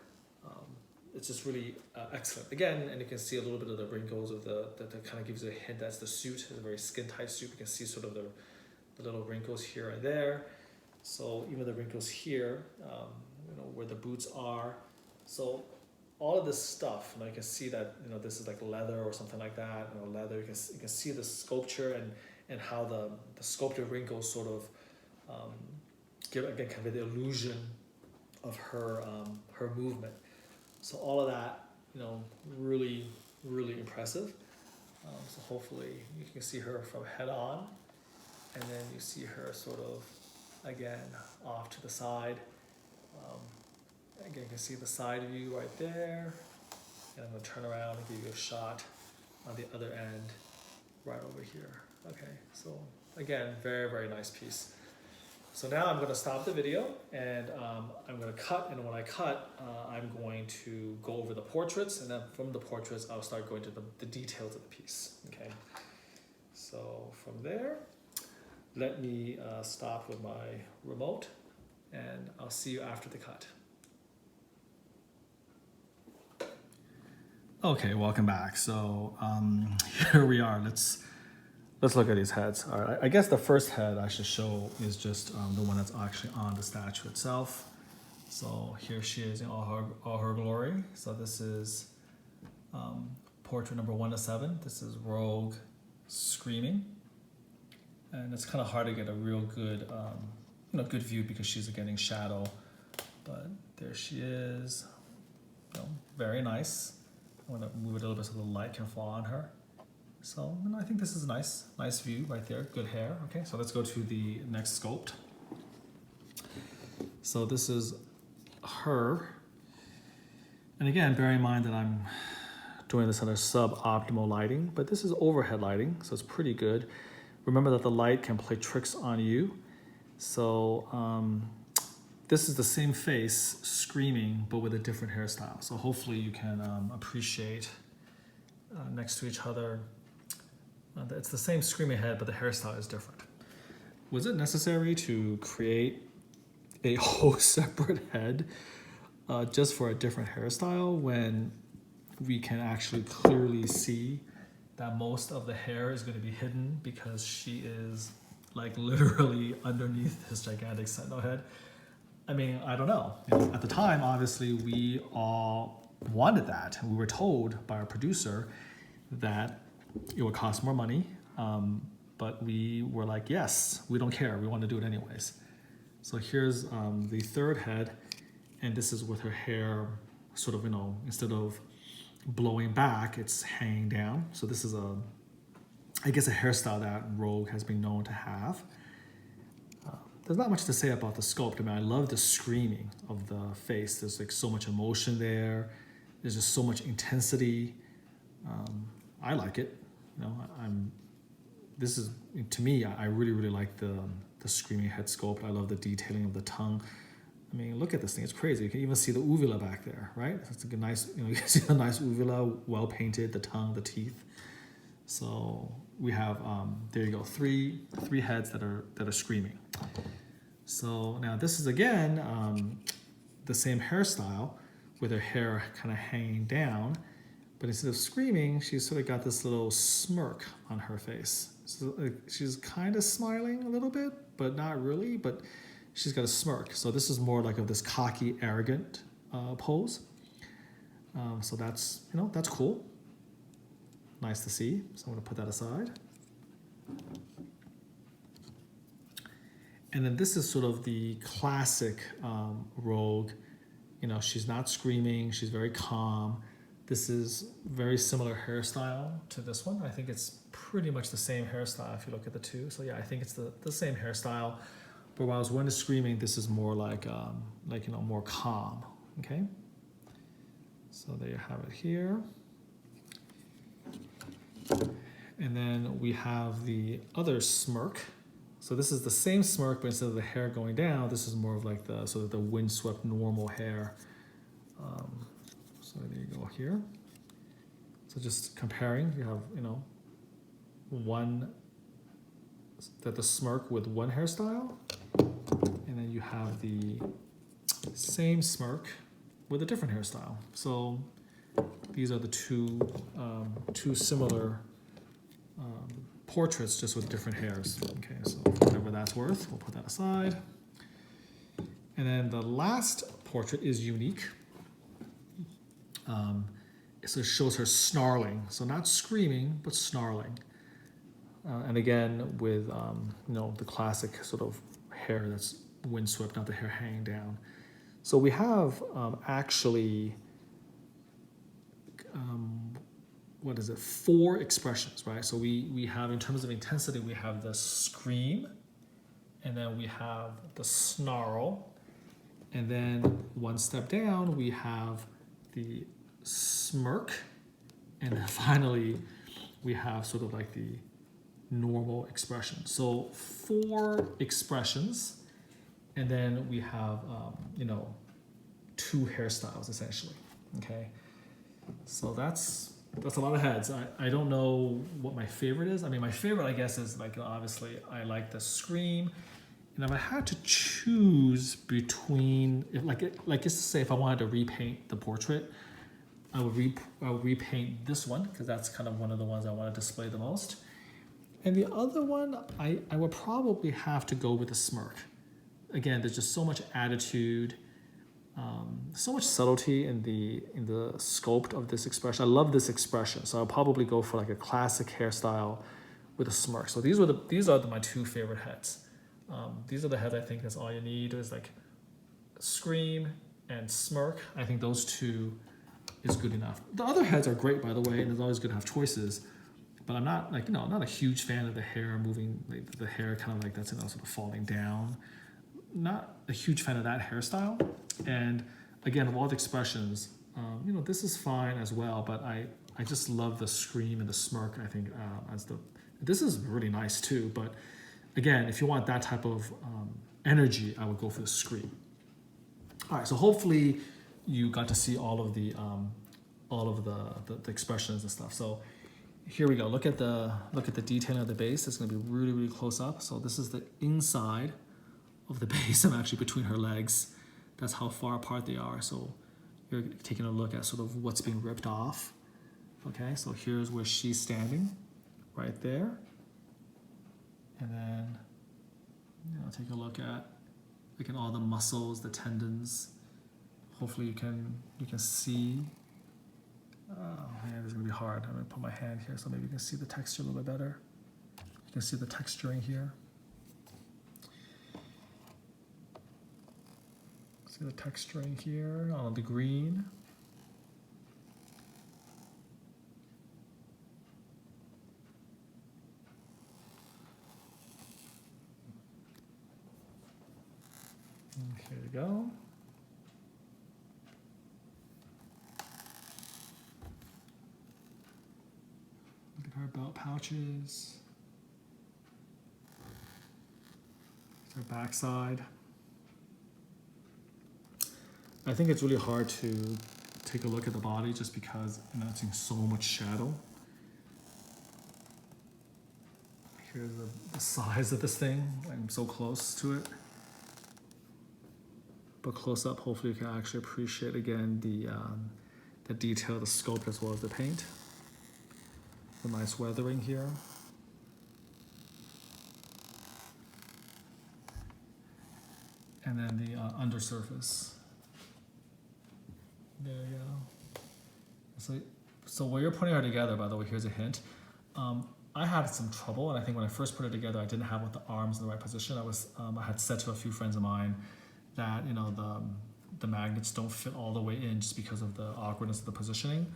it's just really excellent. Again, and you can see a little bit of the wrinkles of that kind of gives you a hint that's the suit. It's a very skin tight suit. You can see sort of the little wrinkles here and there. So even the wrinkles here, where the boots are. So all of this stuff, you can see that, this is like leather or something like that, leather. You can see the sculpture and how the sculpted wrinkles sort of give, again, kind of the illusion of her movement. So all of that, really, really impressive. So hopefully you can see her from head on, and then you see her sort of, again, off to the side. Again, you can see the side view right there. And I'm gonna turn around and give you a shot on the other end, right over here. Okay, so again, very, very nice piece. So now I'm gonna stop the video and I'm gonna cut, and when I cut, I'm going to go over the portraits, and then from the portraits, I'll start going to the details of the piece, okay? So from there, let me stop with my remote, and I'll see you after the cut. Okay, welcome back. So here we are. Let's look at these heads. All right, I guess the first head I should show is just the one that's actually on the statue itself. So here she is in all her glory. So this is portrait number 1 to 7. This is Rogue screaming, and it's kind of hard to get a real good, good view because she's getting shadow. But there she is. Very nice. I'm gonna move it a little bit so the light can fall on her. So I think this is a nice view right there. Good hair. Okay, so let's go to the next sculpt. So this is her. And again, bear in mind that I'm doing this under suboptimal lighting, but this is overhead lighting, so it's pretty good. Remember that the light can play tricks on you. So this is the same face screaming, but with a different hairstyle. So hopefully you can appreciate next to each other. It's the same screaming head, but the hairstyle is different. Was it necessary to create a whole separate head just for a different hairstyle when we can actually clearly see that most of the hair is going to be hidden because she is like literally underneath this gigantic Sentinel head? I mean, I don't know. At the time, obviously, we all wanted that. We were told by our producer that it would cost more money, but we were like, yes, we don't care. We want to do it anyways. So here's the third head, and this is with her hair sort of, instead of blowing back, it's hanging down. So this is I guess a hairstyle that Rogue has been known to have. There's not much to say about the sculpt. I mean, I love the screaming of the face. There's like so much emotion there. There's just so much intensity. I like it. This is, to me, I really, really like the screaming head sculpt. I love the detailing of the tongue. I mean, look at this thing. It's crazy. You can even see the uvula back there, right? It's like a nice, you can see the nice uvula, well painted, the tongue, the teeth. So we have, there you go, three heads that are screaming. So now this is again the same hairstyle with her hair kind of hanging down, but instead of screaming, she's sort of got this little smirk on her face. So she's kind of smiling a little bit, but not really, but she's got a smirk. So this is more like of this cocky, arrogant pose. So that's, that's cool. Nice to see. So I'm gonna put that aside. And then this is sort of the classic Rogue. She's not screaming, she's very calm. This is very similar hairstyle to this one. I think it's pretty much the same hairstyle if you look at the two. So yeah, I think it's the same hairstyle. But while I was one screaming, this is more like more calm, okay? So there you have it here. And then we have the other smirk. So this is the same smirk, but instead of the hair going down, this is more of like the windswept normal hair. So there you go here. So just comparing, you have, the smirk with one hairstyle, and then you have the same smirk with a different hairstyle. So these are the two similar portraits, just with different hairs. Okay, so whatever that's worth, we'll put that aside. And then the last portrait is unique. So it shows her snarling. So not screaming, but snarling. And again, with the classic sort of hair that's windswept, not the hair hanging down. So we have actually, what is it, 4 expressions, right? So we have, in terms of intensity, we have the scream, and then we have the snarl, and then one step down, we have the smirk, and then finally, we have sort of like the normal expression. So 4 expressions, and then we have, 2 hairstyles essentially, okay? So that's a lot of heads. I don't know what my favorite is. I mean, my favorite, I guess, is like, obviously, I like the scream. And if I had to choose between, like just to say, if I wanted to repaint the portrait, I would repaint this one, because that's kind of one of the ones I want to display the most. And the other one, I would probably have to go with the smirk. Again, there's just so much attitude, so much subtlety in the sculpt of this expression. I love this expression, so I'll probably go for like a classic hairstyle with a smirk. So these are my 2 favorite heads. These are the heads I think that's all you need, is like scream and smirk. I think those 2 is good enough. The other heads are great, by the way, and it's always good to have choices. But I'm not I'm not a huge fan of the hair moving, like the hair kind of like that's sort of falling down. Not a huge fan of that hairstyle. And again, of all the expressions, this is fine as well, but I just love the scream and the smirk, I think, this is really nice too, but again, if you want that type of energy, I would go for the scream. All right, so hopefully you got to see all of the expressions and stuff. So here we go. Look at the detailing of the base. It's going to be really, really close up. So this is the inside of the base. I'm actually between her legs. That's how far apart they are. So you're taking a look at sort of what's being ripped off. Okay, so here's where she's standing, right there. And then take a look at all the muscles, the tendons. Hopefully you can see. Oh man, this is gonna be hard. I'm gonna put my hand here so maybe you can see the texture a little bit better. You can see the texturing here. See the texturing here on the green. Here we go. Look at her belt pouches. Her backside. I think it's really hard to take a look at the body just because it's in so much shadow. Here's the size of this thing. I'm so close to it. But close up, hopefully you can actually appreciate again the detail, the sculpt, as well as the paint. The nice weathering here. And then the undersurface. There you go. So while you're putting her together, by the way, here's a hint. I had some trouble, and I think when I first put it together, I didn't have the arms in the right position. I had said to a few friends of mine that the magnets don't fit all the way in just because of the awkwardness of the positioning.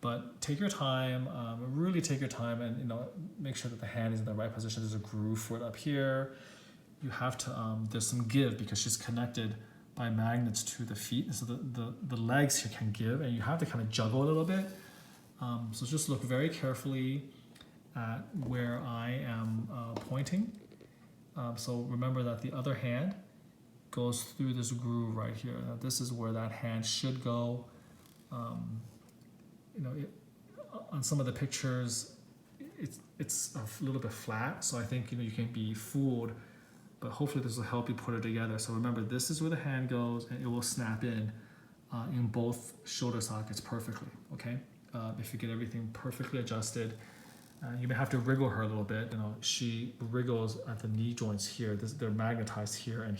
But take your time, really take your time, and make sure that the hand is in the right position. There's a groove for it up here. You have to, there's some give because she's connected by magnets to the feet. So the legs here can give, and you have to kind of juggle a little bit. So just look very carefully at where I am pointing. So remember that the other hand goes through this groove right here. Now this is where that hand should go. On some of the pictures, it's a little bit flat, so I think you can be fooled, but hopefully this will help you put it together. So remember, this is where the hand goes, and it will snap in in both shoulder sockets perfectly, okay? If you get everything perfectly adjusted, you may have to wriggle her a little bit. You know, she wriggles at the knee joints here. They're magnetized here, and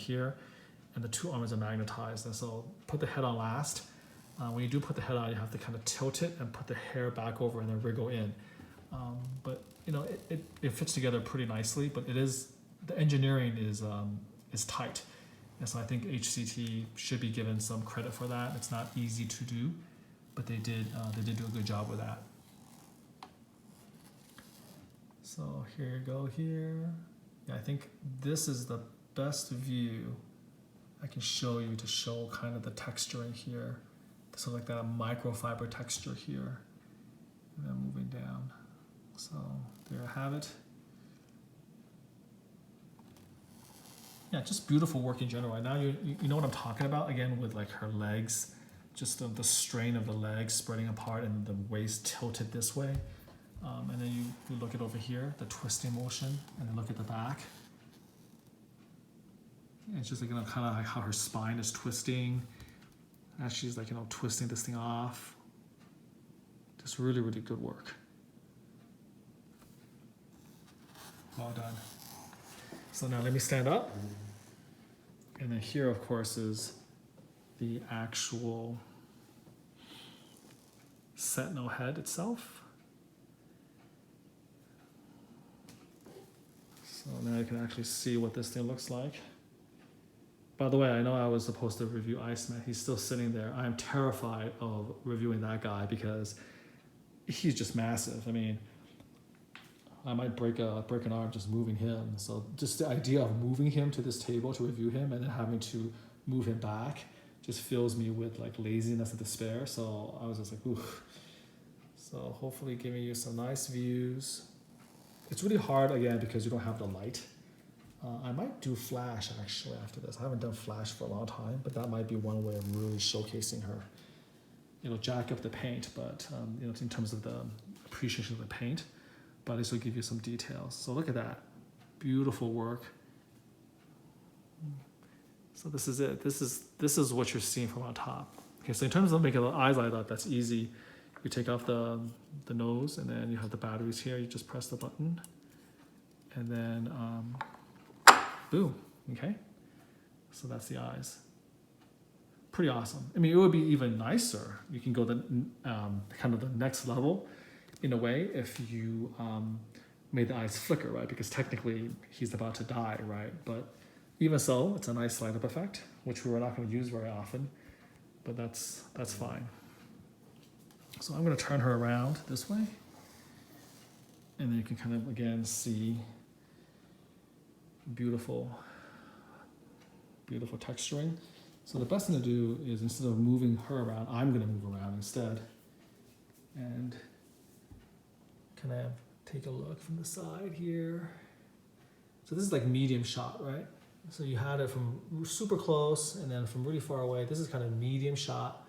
the two arms are magnetized. And so put the head on last. When you do put the head on, you have to kind of tilt it and put the hair back over and then wriggle in. But you know, it fits together pretty nicely. But the engineering is tight. And so I think HCT should be given some credit for that. It's not easy to do, but they did do a good job with that. So here you go here. Yeah, I think this is the best view I can show you to show kind of the texture in here. So like that microfiber texture here. And then moving down. So there you have it. Yeah, just beautiful work in general. Now you know what I'm talking about, again, with like her legs, just the strain of the legs spreading apart and the waist tilted this way. And then you look at over here, the twisting motion, and then look at the back. And it's just like, you know, kind of like how her spine is twisting as she's like, you know, twisting this thing off. Just really, really good work. Well done. So now let me stand up. And then here, of course, is the actual Sentinel head itself. So now you can actually see what this thing looks like. By the way, I know I was supposed to review Iceman. He's still sitting there. I am terrified of reviewing that guy because he's just massive. I mean, I might break an arm just moving him. So just the idea of moving him to this table to review him and then having to move him back just fills me with like laziness and despair. So I was just like, oof. So hopefully giving you some nice views. It's really hard again because you don't have the light. I might do flash actually after this. I haven't done flash for a long time, but that might be one way of really showcasing her. It'll jack up the paint, but you know, in terms of the appreciation of the paint, but this will give you some details. So look at that, beautiful work. So this is it. This is what you're seeing from on top. Okay, so in terms of making the eyes light up, that's easy. You take off the nose, and then you have the batteries here. You just press the button, and then boom. Okay, so that's the eyes. Pretty awesome. I mean, it would be even nicer. You can go the kind of the next level, in a way, if you made the eyes flicker, right? Because technically he's about to die, right? But even so, it's a nice light up effect, which we're not going to use very often, but that's fine. So I'm going to turn her around this way, and then you can kind of again see beautiful texturing. So the best thing to do is, instead of moving her around, I'm going to move around instead, and kind of take a look from the side here. So this is like medium shot, right? So you had it from super close and then from really far away. This is kind of medium shot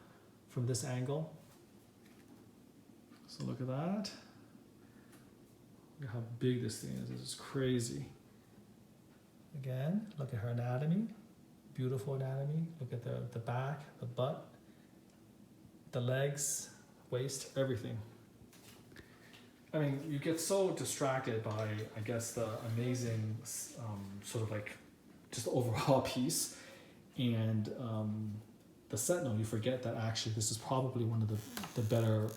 from this angle. So look at that. Look at how big this thing is. This is crazy. Again, look at her anatomy. Beautiful anatomy. Look at the back, the butt, the legs, waist, everything. I mean, you get so distracted by, I guess, the amazing sort of like just overall piece and the Sentinel, you forget that actually this is probably one of the better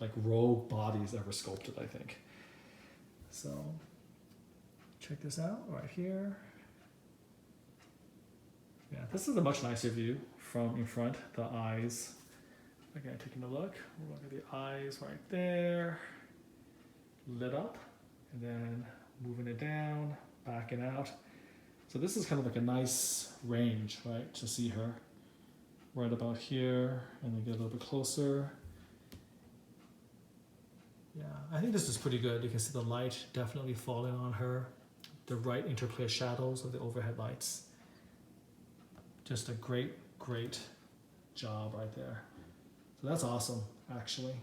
like rogue bodies ever sculpted, I think. So check this out right here. Yeah, this is a much nicer view from in front, the eyes. Again, taking a look at the eyes right there, lit up, and then moving it down, backing out. So this is kind of like a nice range, right, to see her right about here, and then get a little bit closer. Yeah, I think this is pretty good. You can see the light definitely falling on her, the right interplay of shadows of the overhead lights. Just a great job right there. So that's awesome, actually.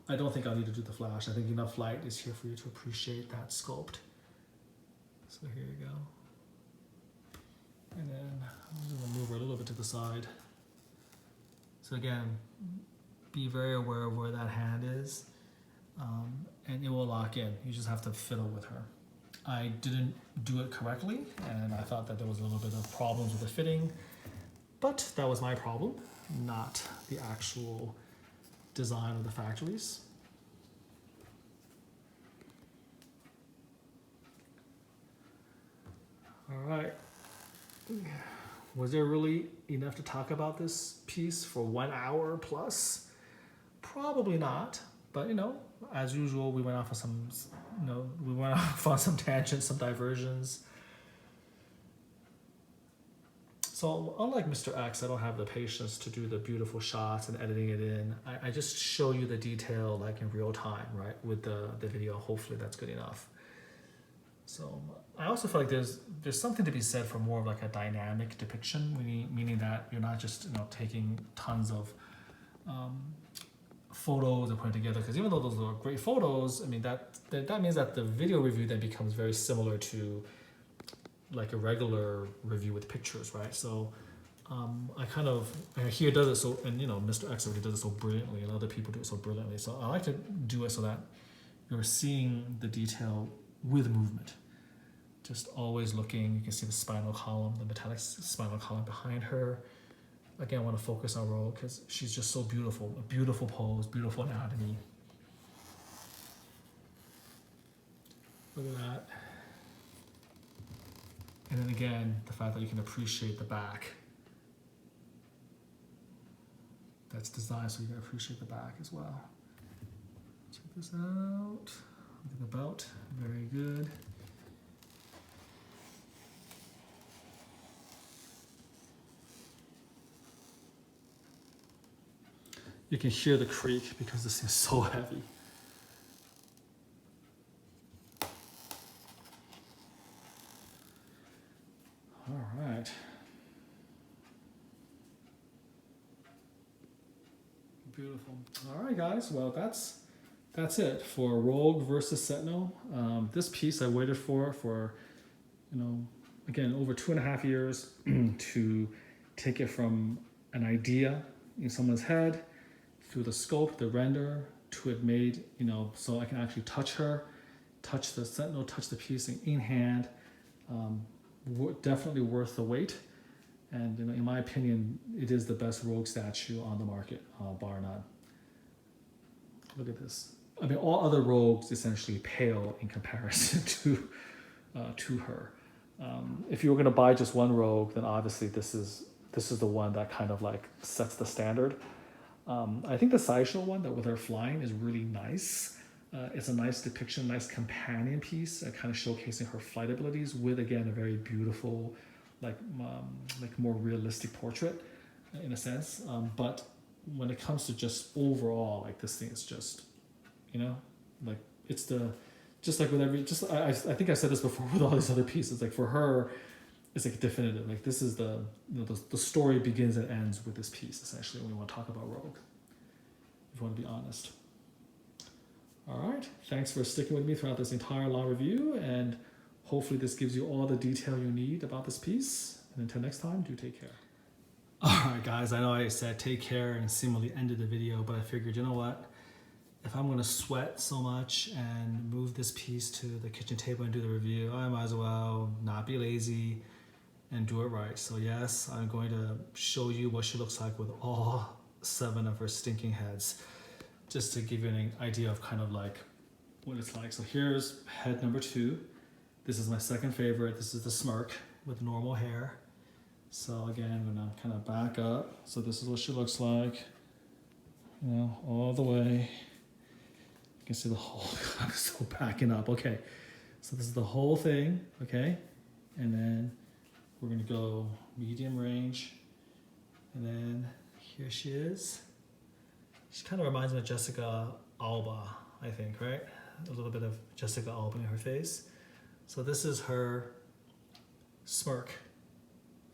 I don't think I'll need to do the flash. I think enough light is here for you to appreciate that sculpt. So here you go. And then I'm gonna move her a little bit to the side. So again, be very aware of where that hand is, and it will lock in. You just have to fiddle with her. I didn't do it correctly, and I thought that there was a little bit of problems with the fitting, but that was my problem, not the actual design of the factories. All right. Was there really enough to talk about this piece for 1 hour plus? Probably not, but as usual, we went off on some, we went off on some tangents, some diversions. So unlike Mr. X, I don't have the patience to do the beautiful shots and editing it in. I just show you the detail like in real time, right? With the video, hopefully that's good enough. So I also feel like there's something to be said for more of like a dynamic depiction, meaning that you're not just taking tons of photos and putting together. Because even though those are great photos, I mean that means that the video review then becomes very similar to like a regular review with pictures, right? So I kind of he does it so, and Mr. X already does it so brilliantly, and other people do it so brilliantly. So I like to do it so that you're seeing the detail with movement. Just always looking. You can see the spinal column, the metallic spinal column behind her. Again, I want to focus on Rogue because she's just so beautiful. A beautiful pose, beautiful anatomy. Look at that. And then again, the fact that you can appreciate the back. That's designed so you can appreciate the back as well. Check this out. Look at the belt, very good. You can hear the creak because this is so heavy. All right. Beautiful. All right, guys. Well, that's it for Rogue versus Sentinel. This piece I waited for again, over 2.5 years to take it from an idea in someone's head through the scope, the render, to it made, so I can actually touch her, touch the Sentinel, touch the piece in hand. Definitely worth the wait. And in my opinion, it is the best Rogue statue on the market, bar none. Look at this. I mean, all other Rogues essentially pale in comparison to her. If you were going to buy just one Rogue, then obviously this is the one that kind of like sets the standard. I think the sideshow one that with her flying is really nice. It's a nice depiction, nice companion piece, kind of showcasing her flight abilities with, again, a very beautiful, like more realistic portrait in a sense. But when it comes to just overall, like this thing is just, like it's just like with every, I think I said this before with all these other pieces, like for her, it's like definitive. Like this is the story begins and ends with this piece, essentially, when we want to talk about Rogue, if you want to be honest. All right, thanks for sticking with me throughout this entire long review, and hopefully this gives you all the detail you need about this piece. And until next time, do take care. All right, guys, I know I said take care and seemingly ended the video, but I figured, you know what? If I'm going to sweat so much and move this piece to the kitchen table and do the review, I might as well not be lazy and do it right. So yes, I'm going to show you what she looks like with all 7 of her stinking heads, just to give you an idea of kind of like what it's like. So here's head number 2. This is my second favorite. This is the smirk with normal hair. So again, I'm gonna kind of back up. So this is what she looks like, all the way. You can see the whole, I'm so backing up. Okay, so this is the whole thing, okay? And then we're gonna go medium range. And then here she is. She kind of reminds me of Jessica Alba, I think, right? A little bit of Jessica Alba in her face. So this is her smirk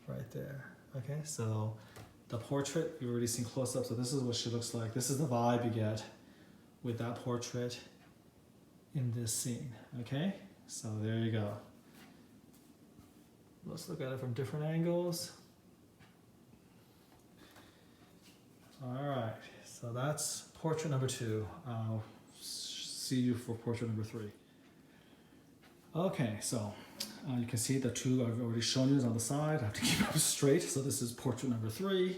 right there. Okay, so the portrait, you've already seen close up. So this is what she looks like. This is the vibe you get with that portrait in this scene. Okay, so there you go. Let's look at it from different angles. All right, so that's portrait number 2. I'll see you for portrait number 3. Okay, so you can see the 2 I've already shown you is on the side. I have to keep it straight. So this is portrait number 3.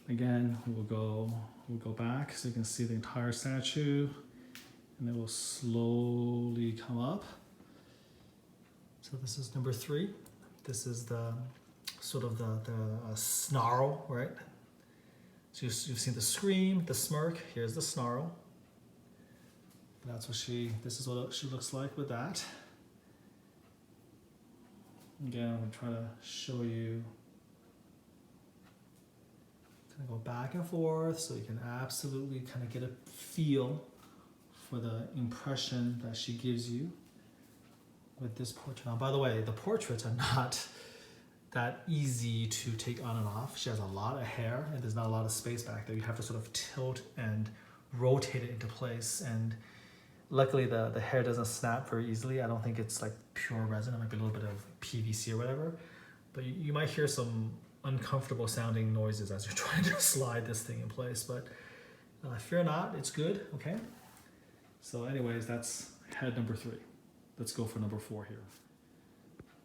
Again, we'll go back so you can see the entire statue, and it will slowly come up. So this is number 3. This is the sort of the snarl, right? So you've seen the scream, the smirk. Here's the snarl. And that's what this is what she looks like with that. Again, I'm going to try to show you. Kind of go back and forth so you can absolutely kind of get a feel for the impression that she gives you with this portrait. Now, by the way, the portraits are not that easy to take on and off. She has a lot of hair and there's not a lot of space back there. You have to sort of tilt and rotate it into place. And luckily the hair doesn't snap very easily. I don't think it's like pure resin. It might be a little bit of PVC or whatever. But you might hear some uncomfortable sounding noises as you're trying to slide this thing in place. But fear not, it's good, okay? So anyways, that's head number 3. Let's go for number 4 here.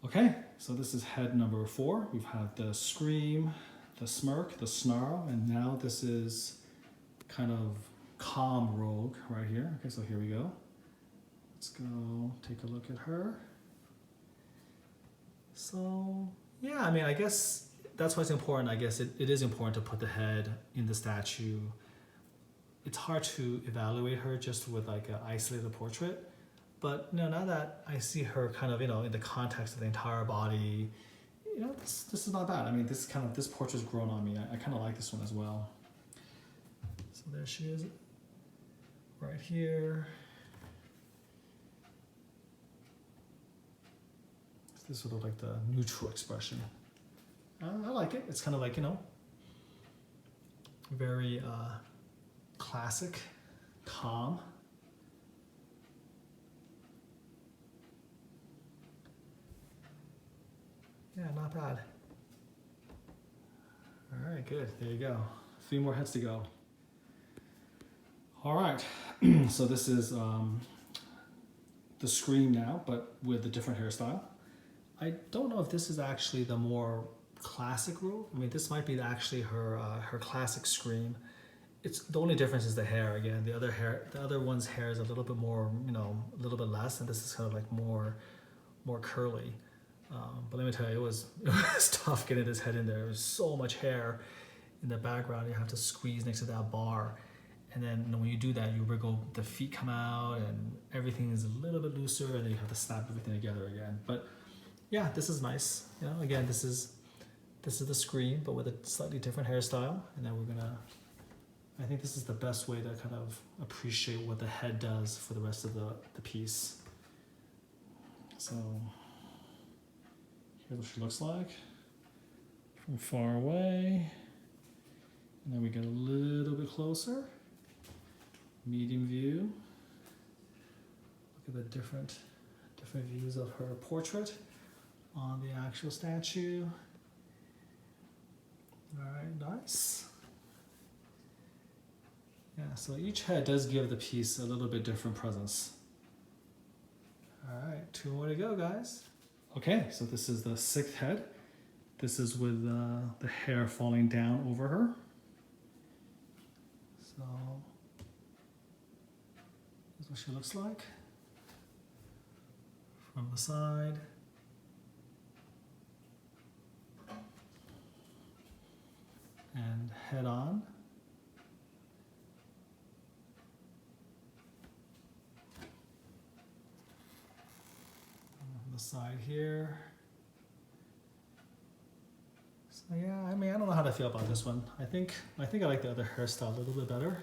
Okay, so this is head number 4. We've had the scream, the smirk, the snarl, and now this is kind of calm rogue right here. Okay, so here we go. Let's go take a look at her. So, yeah, I mean, I guess that's why it's important. I guess it is important to put the head in the statue. It's hard to evaluate her just with like an isolated portrait. But now that I see her kind of, in the context of the entire body, this is not bad. I mean, this portrait's grown on me. I kind of like this one as well. So there she is, right here. This is sort of like the neutral expression. I like it. It's kind of like, very classic, calm. Yeah, not bad. All right, good. There you go. 3 more heads to go. All right. So this is the scream now, but with a different hairstyle. I don't know if this is actually the more classic rule. I mean, this might be actually her classic scream. It's the only difference is the hair again. The other one's hair is a little bit more, a little bit less, and this is kind of like more curly. But let me tell you, it was tough getting this head in there. There was so much hair in the background. You have to squeeze next to that bar. And then when you do that, you wriggle, the feet come out and everything is a little bit looser, and then you have to snap everything together again. But yeah, this is nice. Again, this is the scream, but with a slightly different hairstyle. And then I think this is the best way to kind of appreciate what the head does for the rest of the piece. So here's what she looks like from far away. And then we get a little bit closer. Medium view. Look at the different views of her portrait on the actual statue. All right, nice. Yeah, so each head does give the piece a little bit different presence. All right, 2 more to go, guys. Okay, so this is the 6th head. This is with the hair falling down over her. So this is what she looks like from the side. And head on. On the side here. So yeah, I mean, I don't know how to feel about this one. I think I like the other hairstyle a little bit better.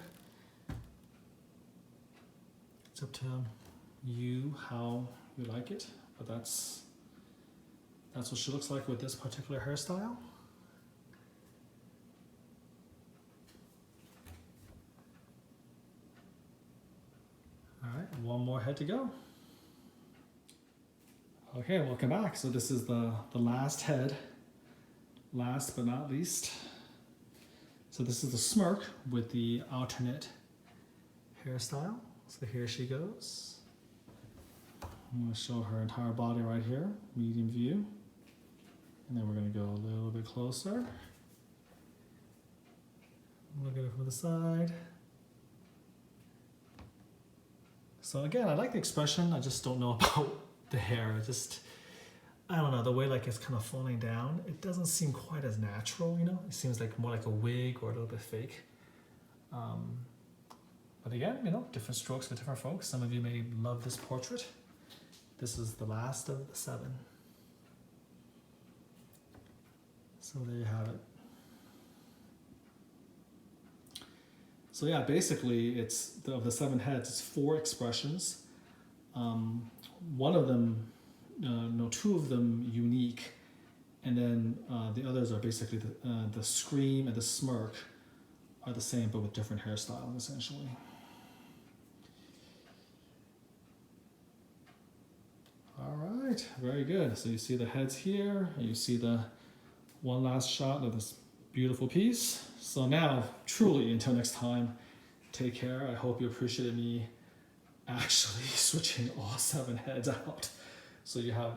It's up to you how you like it, but that's what she looks like with this particular hairstyle. All right, 1 more head to go. Okay, welcome back. So this is the last head, last but not least. So this is the smirk with the alternate hairstyle. So here she goes. I'm going to show her entire body right here, medium view. And then we're going to go a little bit closer. Look at it from the side. So again, I like the expression. I just don't know about the hair. I don't know, the way like it's kind of falling down. It doesn't seem quite as natural, you know? It seems like more like a wig or a little bit fake. But again, you know, different strokes for different folks. Some of you may love this portrait. This is the last of the 7. So there you have it. So yeah, basically it's of the 7 heads, it's 4 expressions. One of them, 2 of them unique, and then the others are basically the scream and the smirk are the same but with different hairstyling essentially. All right, very good. So you see the heads here, and you see the one last shot of this beautiful piece. So now, truly, until next time, take care. I hope you appreciated me actually switching all 7 heads out. So you have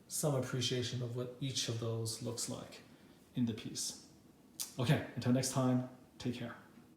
some appreciation of what each of those looks like in the piece. Okay, until next time, take care.